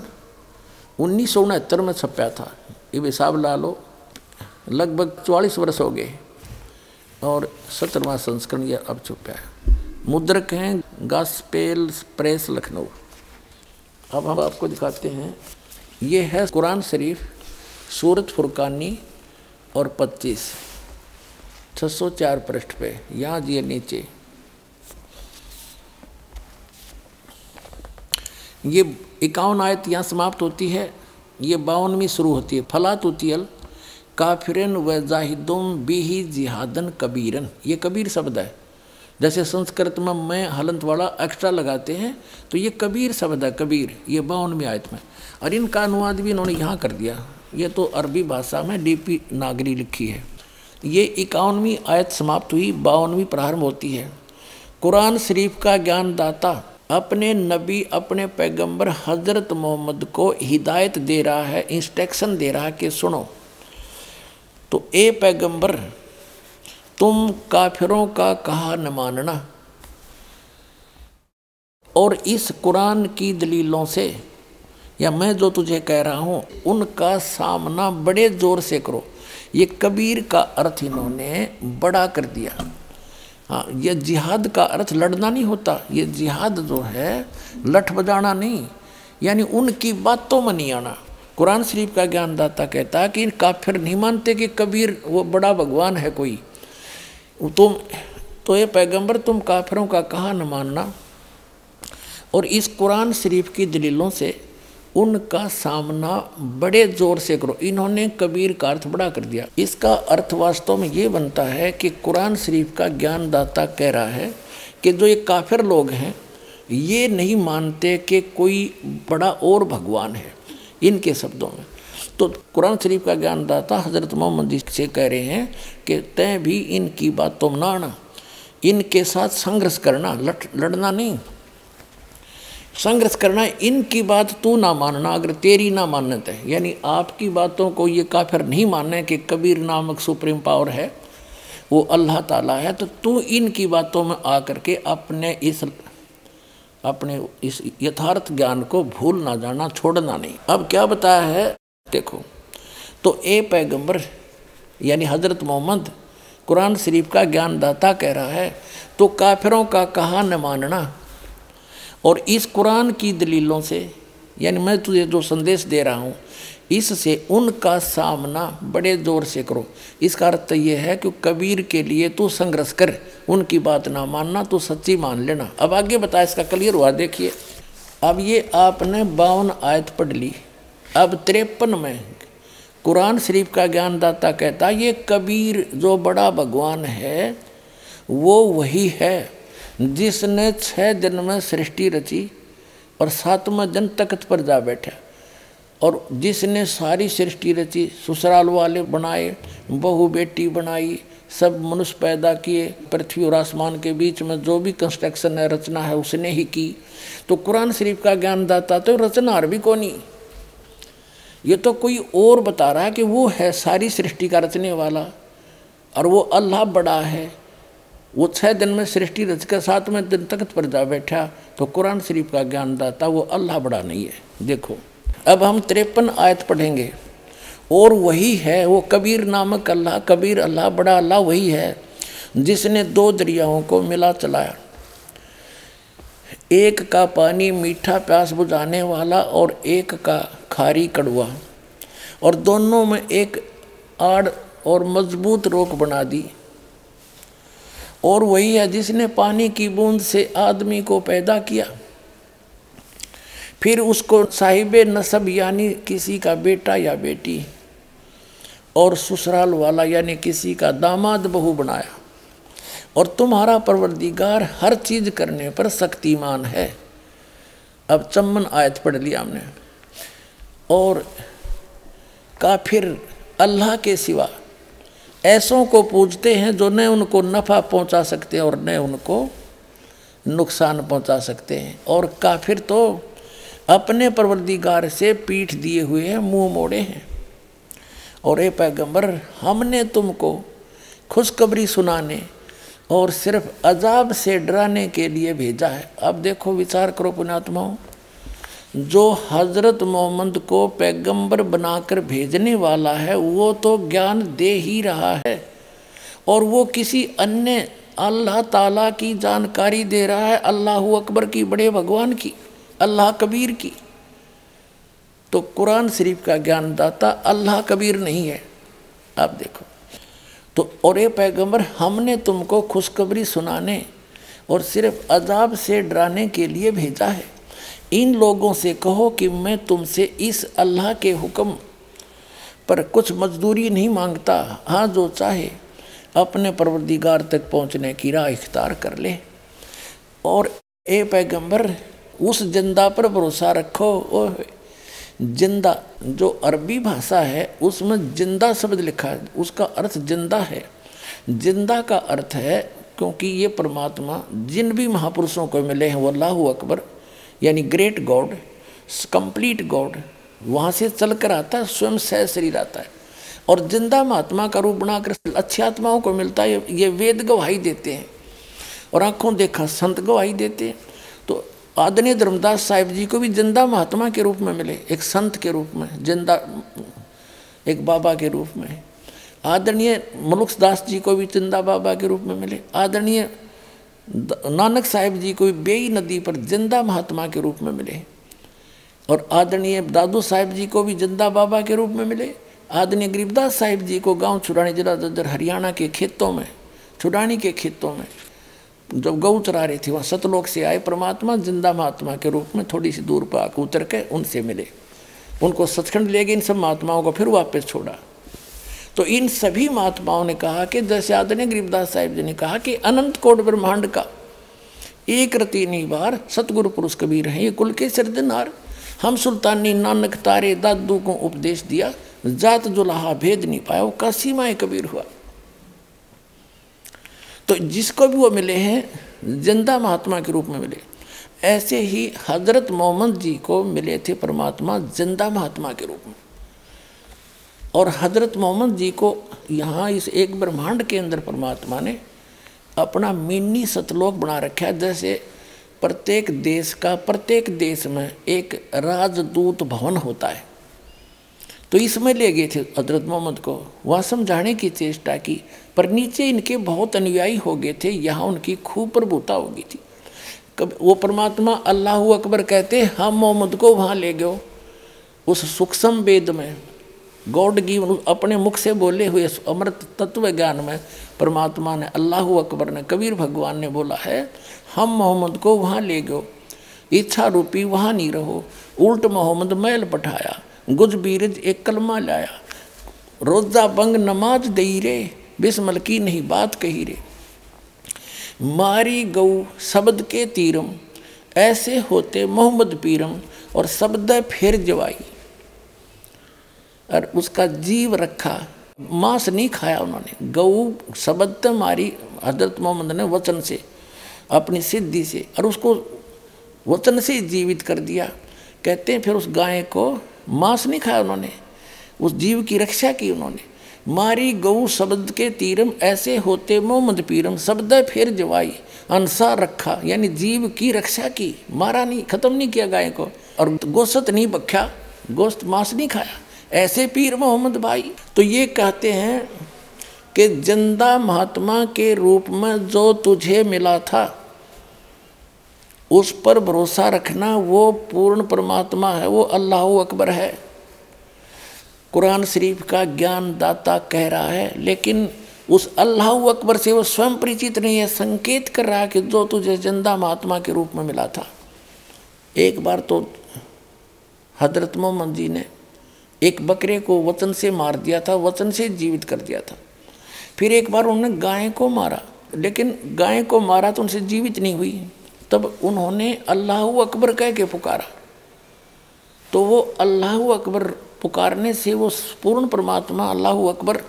1969 में छपा था। ये हिसाब ला लो, लगभग 44 वर्ष हो गए। और 17वां संस्करण ये अब छपा है। मुद्रक हैं गॉस्पेल प्रेस, लखनऊ। अब हम आपको दिखाते हैं। ये है कुरान शरीफ, सूरत फुरकानी और 25, 604 पृष्ठ पे। यहाँ ये नीचे ये 51 आयत यहाँ समाप्त होती है। ये 52वीं शुरू होती है। फला तुतियल काफिरन व जाहिदुम बिही जिहादन कबीरन। ये कबीर शब्द है। जैसे संस्कृत में मैं हलंत वाला एक्स्ट्रा लगाते हैं तो ये कबीर शब्द है, कबीर। ये 52वीं आयत में। और इनका अनुवाद भी इन्होंने यहाँ कर दिया। ये तो अरबी भाषा में डीपी नागरी लिखी है। ये 51वीं आयत समाप्त हुई, 52वीं प्रारंभ होती है। कुरान शरीफ का ज्ञानदाता अपने नबी, अपने पैगंबर हजरत मोहम्मद को हिदायत दे रहा है, इंस्ट्रक्शन दे रहा है कि सुनो। तो ए पैगंबर, तुम काफिरों का कहा न मानना और इस कुरान की दलीलों से, या मैं जो तुझे कह रहा हूँ उनका सामना बड़े जोर से करो। ये कबीर का अर्थ इन्होंने बड़ा कर दिया। हाँ, ये जिहाद का अर्थ लड़ना नहीं होता। ये जिहाद जो है लठ बजाना नहीं, यानी उनकी बातों में नहीं आना। कुरान शरीफ का ज्ञानदाता कहता है कि काफिर नहीं मानते कि कबीर वो बड़ा भगवान है कोई। तुम तो ये पैगंबर, तुम काफिरों का कहा न मानना और इस कुरान शरीफ की दलीलों से उनका सामना बड़े जोर से करो। इन्होंने कबीर का अर्थ बड़ा कर दिया। इसका अर्थ वास्तव में ये बनता है कि कुरान शरीफ का ज्ञानदाता कह रहा है कि जो ये काफिर लोग हैं ये नहीं मानते कि कोई बड़ा और भगवान है, इनके शब्दों में। तो कुरान शरीफ का ज्ञानदाता हज़रत मोहम्मद जी से कह रहे हैं कि तय भी इनकी बातों में ना आना, इनके साथ संघर्ष करना, लड़ना नहीं, संघर्ष करना। इनकी बात तू ना मानना अगर तेरी ना मान्यता है, यानी आपकी बातों को ये काफिर नहीं मानना कि कबीर नामक सुप्रीम पावर है, वो अल्लाह ताला है, तो तू इनकी बातों में आकर के अपने इस यथार्थ ज्ञान को भूल ना जाना, छोड़ना नहीं। अब क्या बताया है देखो। तो ए पैगंबर यानी हज़रत मोहम्मद कुरान शरीफ का ज्ञानदाता कह रहा है तो काफिरों का कहा न मानना और इस कुरान की दलीलों से, यानी मैं तुझे जो संदेश दे रहा हूँ इससे उनका सामना बड़े जोर से करो। इसका अर्थ ये है कि कबीर के लिए तू संघर्ष कर, उनकी बात ना मानना, तू सच्ची मान लेना। अब आगे बताया, इसका क्लियर हुआ। देखिए अब ये आपने 52 आयत पढ़ ली। अब 53 में कुरान शरीफ का ज्ञानदाता कहता ये कबीर जो बड़ा भगवान है वो वही है जिसने 6 दिन में सृष्टि रची और 7वें दिन तख्त पर जा बैठा, और जिसने सारी सृष्टि रची, ससुराल वाले बनाए, बहू बेटी बनाई, सब मनुष्य पैदा किए, पृथ्वी और आसमान के बीच में जो भी कंस्ट्रक्शन है, रचना है, उसने ही की। तो कुरान शरीफ का ज्ञानदाता तो रचनार भी कौन, ये तो कोई और बता रहा है कि वो है सारी सृष्टि का रचने वाला और वो अल्लाह बड़ा है। वो 6 दिन में सृष्टि रचकर 7वें दिन तख्त पर जा बैठा। तो कुरान शरीफ का ज्ञानदाता वो अल्लाह बड़ा नहीं है। देखो अब हम 53 आयत पढ़ेंगे। और वही है वो कबीर नामक अल्लाह, कबीर अल्लाह, बड़ा अल्लाह वही है जिसने दो दरियाओं को मिला चलाया, एक का पानी मीठा प्यास बुझाने वाला और एक का खारी कड़वा, और दोनों में एक आड़ और मजबूत रोक बना दी। और वही है जिसने पानी की बूंद से आदमी को पैदा किया, फिर उसको साहिबे नसब यानी किसी का बेटा या बेटी, और ससुराल वाला यानी किसी का दामाद बहू बनाया। और तुम्हारा परवरदिगार हर चीज करने पर शक्तिमान है। अब चम्मन आयत पढ़ लिया हमने। और काफिर अल्लाह के सिवा ऐसों को पूजते हैं जो न उनको नफ़ा पहुंचा सकते और न उनको नुकसान पहुंचा सकते हैं। और काफिर तो अपने परवरदिगार से पीठ दिए हुए हैं, मुंह मोड़े हैं। और ए पैगंबर, हमने तुमको खुशखबरी सुनाने और सिर्फ अजाब से डराने के लिए भेजा है। अब देखो, विचार करो पुण्यात्माओं, जो हजरत मोहम्मद को पैगंबर बनाकर भेजने वाला है वो तो ज्ञान दे ही रहा है, और वो किसी अन्य अल्लाह ताला की जानकारी दे रहा है, अल्लाह अकबर की, बड़े भगवान की, अल्लाह कबीर की। तो कुरान शरीफ का ज्ञानदाता अल्लाह कबीर नहीं है। आप देखो तो, और ये पैगंबर, हमने तुमको खुशखबरी सुनाने और सिर्फ अजाब से डराने के लिए भेजा है। इन लोगों से कहो कि मैं तुमसे इस अल्लाह के हुक्म पर कुछ मजदूरी नहीं मांगता। हाँ, जो चाहे अपने परवरदिगार तक पहुँचने की राह इख्तियार कर ले। और ए पैगंबर, उस जिंदा पर भरोसा रखो। ओ जिंदा, जो अरबी भाषा है उसमें जिंदा शब्द लिखा है, उसका अर्थ जिंदा है। जिंदा का अर्थ है, क्योंकि ये परमात्मा जिन भी महापुरुषों को मिले हैं वो अल्लाह अकबर यानी ग्रेट गॉड, कंप्लीट गॉड, वहाँ से चल कर आता है, स्वयं सह शरीर आता है। और जिंदा महात्मा का रूप बनाकर अच्छी आत्माओं को मिलता है। ये वेद गवाही देते हैं और आंखों देखा संत गवाही देते हैं। तो आदरणीय धर्मदास साहिब जी को भी जिंदा महात्मा के रूप में मिले, एक संत के रूप में, जिंदा एक बाबा के रूप में। आदरणीय मुलुकदास जी को भी जिंदा बाबा के रूप में मिले। आदरणीय नानक साहिब जी को भी बेई नदी पर जिंदा महात्मा के रूप में मिले। और आदरणीय दादू साहिब जी को भी जिंदा बाबा के रूप में मिले। आदरणीय गरीबदास साहिब जी को गांव छुड़ानी, जिला ददर हरियाणा के खेतों में, छुड़ानी के खेतों में जब गऊ चरा रही थी, वहाँ सतलोक से आए परमात्मा जिंदा महात्मा के रूप में, थोड़ी सी दूर पर आकर उतर के उनसे मिले। उनको सचखंड ले गए, इन सब महात्माओं को फिर वापस छोड़ा। तो इन सभी महात्माओं ने कहा कि जैसे आदरणीय गरीबदास साहिब जी ने कहा कि अनंत कोट ब्रह्मांड का एक रति निवार सतगुरु पुरुष कबीर हैं, ये कुल के सिरदनार। हम सुल्तानी नानक तारे दादू को उपदेश दिया, जात जुलाहा भेद नहीं पाया, वो कासीमाए कबीर हुआ। तो जिसको भी वो मिले हैं जिंदा महात्मा के रूप में मिले। ऐसे ही हजरत मोहम्मद जी को मिले थे परमात्मा जिंदा महात्मा के रूप में। और हजरत मोहम्मद जी को यहाँ इस एक ब्रह्मांड के अंदर परमात्मा ने अपना मिनी सतलोक बना रखा है। जैसे प्रत्येक देश का, प्रत्येक देश में एक राजदूत भवन होता है, तो इसमें ले गए थे हजरत मोहम्मद को, वहाँ समझाने की चेष्टा की। पर नीचे इनके बहुत अनुयायी हो गए थे, यहाँ उनकी खूब प्रभुता हो गई थी। कब वो परमात्मा अल्लाह अकबर कहते, हम मोहम्मद को वहाँ ले गए उस सूक्ष्म वेद में, गॉड की अपने मुख से बोले हुए अमृत तत्व ज्ञान में परमात्मा ने, अल्लाह अकबर ने, कबीर भगवान ने बोला है, हम मोहम्मद को वहाँ ले गए, इच्छा रूपी वहाँ नहीं रहो। उल्ट मोहम्मद मैल पठाया, गुज बीरज एक कलमा लाया, रोजा बंग नमाज दई रे, बिस्मल की नहीं बात कही रे। मारी गऊ शब्द के तीरम, ऐसे होते मोहम्मद पीरम, और शब्द फिर जवाई। और उसका जीव रखा, मांस नहीं खाया उन्होंने। गऊ शब्द मारी हजरत मोहम्मद ने वचन से, अपनी सिद्धि से, और उसको वचन से जीवित कर दिया। कहते हैं फिर उस गाय को मांस नहीं खाया उन्होंने, उस जीव की रक्षा की उन्होंने। मारी गऊ शब्द के तीरम, ऐसे होते मोहम्मद पीरम, शब्द फिर जवाई। अंसा रखा यानी जीव की रक्षा की, मारा नहीं, खत्म नहीं किया गाय को, और गोश्त नहीं बख्या, गोश्त मांस नहीं खाया। ऐसे पीर मोहम्मद भाई। तो ये कहते हैं कि जिंदा महात्मा के रूप में जो तुझे मिला था उस पर भरोसा रखना, वो पूर्ण परमात्मा है, वो अल्लाह अकबर है। कुरान शरीफ का ज्ञान दाता कह रहा है, लेकिन उस अल्लाह अकबर से वो स्वयं परिचित नहीं है। संकेत कर रहा है कि जो तुझे जिंदा महात्मा के रूप में मिला था। एक बार तो हजरत मोहम्मद जी ने एक बकरे को वचन से मार दिया था, वचन से जीवित कर दिया था। फिर एक बार उन्होंने गाय को मारा, लेकिन गाय को मारा तो उनसे जीवित नहीं हुई। तब उन्होंने अल्लाह अकबर कह के पुकारा, तो वो अल्लाह अकबर पुकारने से वो पूर्ण परमात्मा अल्लाह अकबर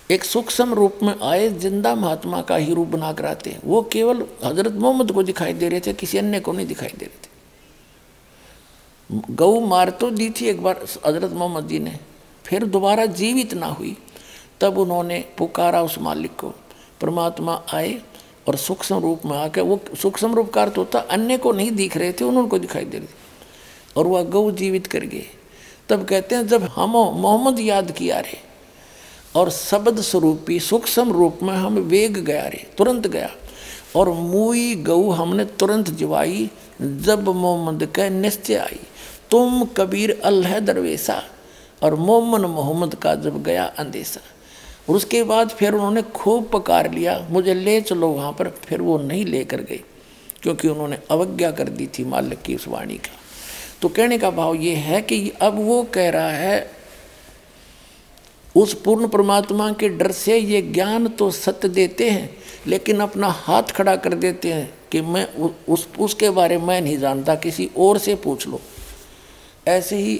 एक सूक्ष्म रूप में आए, जिंदा महात्मा का ही रूप बनाकर आते। वो केवल हजरत मोहम्मद को दिखाई दे रहे थे, किसी अन्य को नहीं दिखाई दे रहे थे। गऊ मार तो दी थी एक बार हजरत मोहम्मद जी ने, फिर दोबारा जीवित ना हुई। तब उन्होंने पुकारा उस मालिक को, परमात्मा आए और सूक्ष्म रूप में आकर, वो सूक्ष्म रूप का अर्थ होता अन्य को नहीं दिख रहे थे, उनको दिखाई दे रहे थे, और वह गऊ जीवित कर गए। तब कहते हैं जब हम मोहम्मद याद किया रे और शब्द स्वरूपी सूक्ष्म रूप में हम वेग गया रे, तुरंत गया, और मुई गऊ हमने तुरंत जिवाई। जब मोहम्मद का निश्चय आई, तुम कबीर अल्लाह दरवेशा, और मोहम्मद का जब गया अंदेशा। और उसके बाद फिर उन्होंने खूब पुकार लिया, मुझे ले चलो वहाँ पर। फिर वो नहीं लेकर गए, क्योंकि उन्होंने अवज्ञा कर दी थी मालिक की उस वाणी का। तो कहने का भाव ये है कि अब वो कह रहा है उस पूर्ण परमात्मा के डर से ये ज्ञान तो सत्य देते हैं, लेकिन अपना हाथ खड़ा कर देते हैं कि मैं उसके बारे में मैं नहीं जानता, किसी और से पूछ लो। ऐसे ही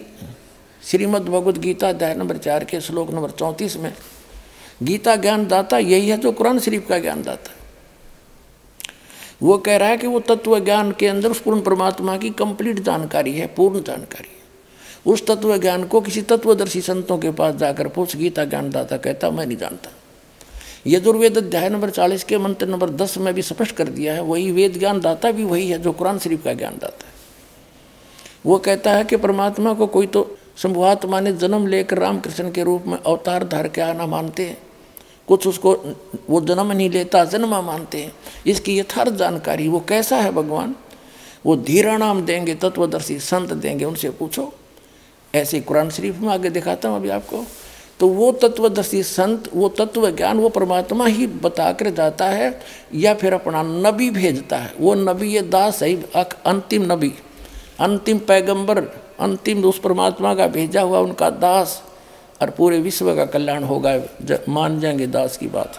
श्रीमद् भगवद गीता अध्याय नंबर 4 के श्लोक नंबर 34 में गीता ज्ञान दाता यही है जो कुरान शरीफ का ज्ञान दाता है। वो कह रहा है कि वो तत्व ज्ञान के अंदर उस पूर्ण परमात्मा की कंप्लीट जानकारी है, पूर्ण जानकारी। उस तत्व ज्ञान को किसी तत्वदर्शी संतों के पास जाकर पूछ, गीता ज्ञान दाता कहता मैं नहीं जानता। यजुर्वेद अध्याय नंबर 40 के मंत्र नंबर 10 में भी स्पष्ट कर दिया है, वही वेद ज्ञान दाता भी वही है जो कुरान शरीफ का ज्ञान दाता है। वो कहता है कि परमात्मा को कोई तो शंभुआत्मा ने जन्म लेकर रामकृष्ण के रूप में अवतार धार के आना मानते हैं, कुछ उसको वो जन्म नहीं लेता जन्मा मानते हैं। इसकी यथार्थ जानकारी वो कैसा है भगवान, वो धीरा नाम देंगे, तत्वदर्शी संत देंगे, उनसे पूछो। ऐसे कुरान शरीफ में आगे दिखाता हूँ अभी आपको। तो वो तत्वदर्शी संत, वो तत्व ज्ञान वो परमात्मा ही बता कर जाता है, या फिर अपना नबी भेजता है। वो नबी ये दास है, अंतिम नबी, अंतिम पैगंबर, अंतिम उस परमात्मा का भेजा हुआ उनका दास, और पूरे विश्व का कल्याण होगा, मान जाएंगे दास की बात।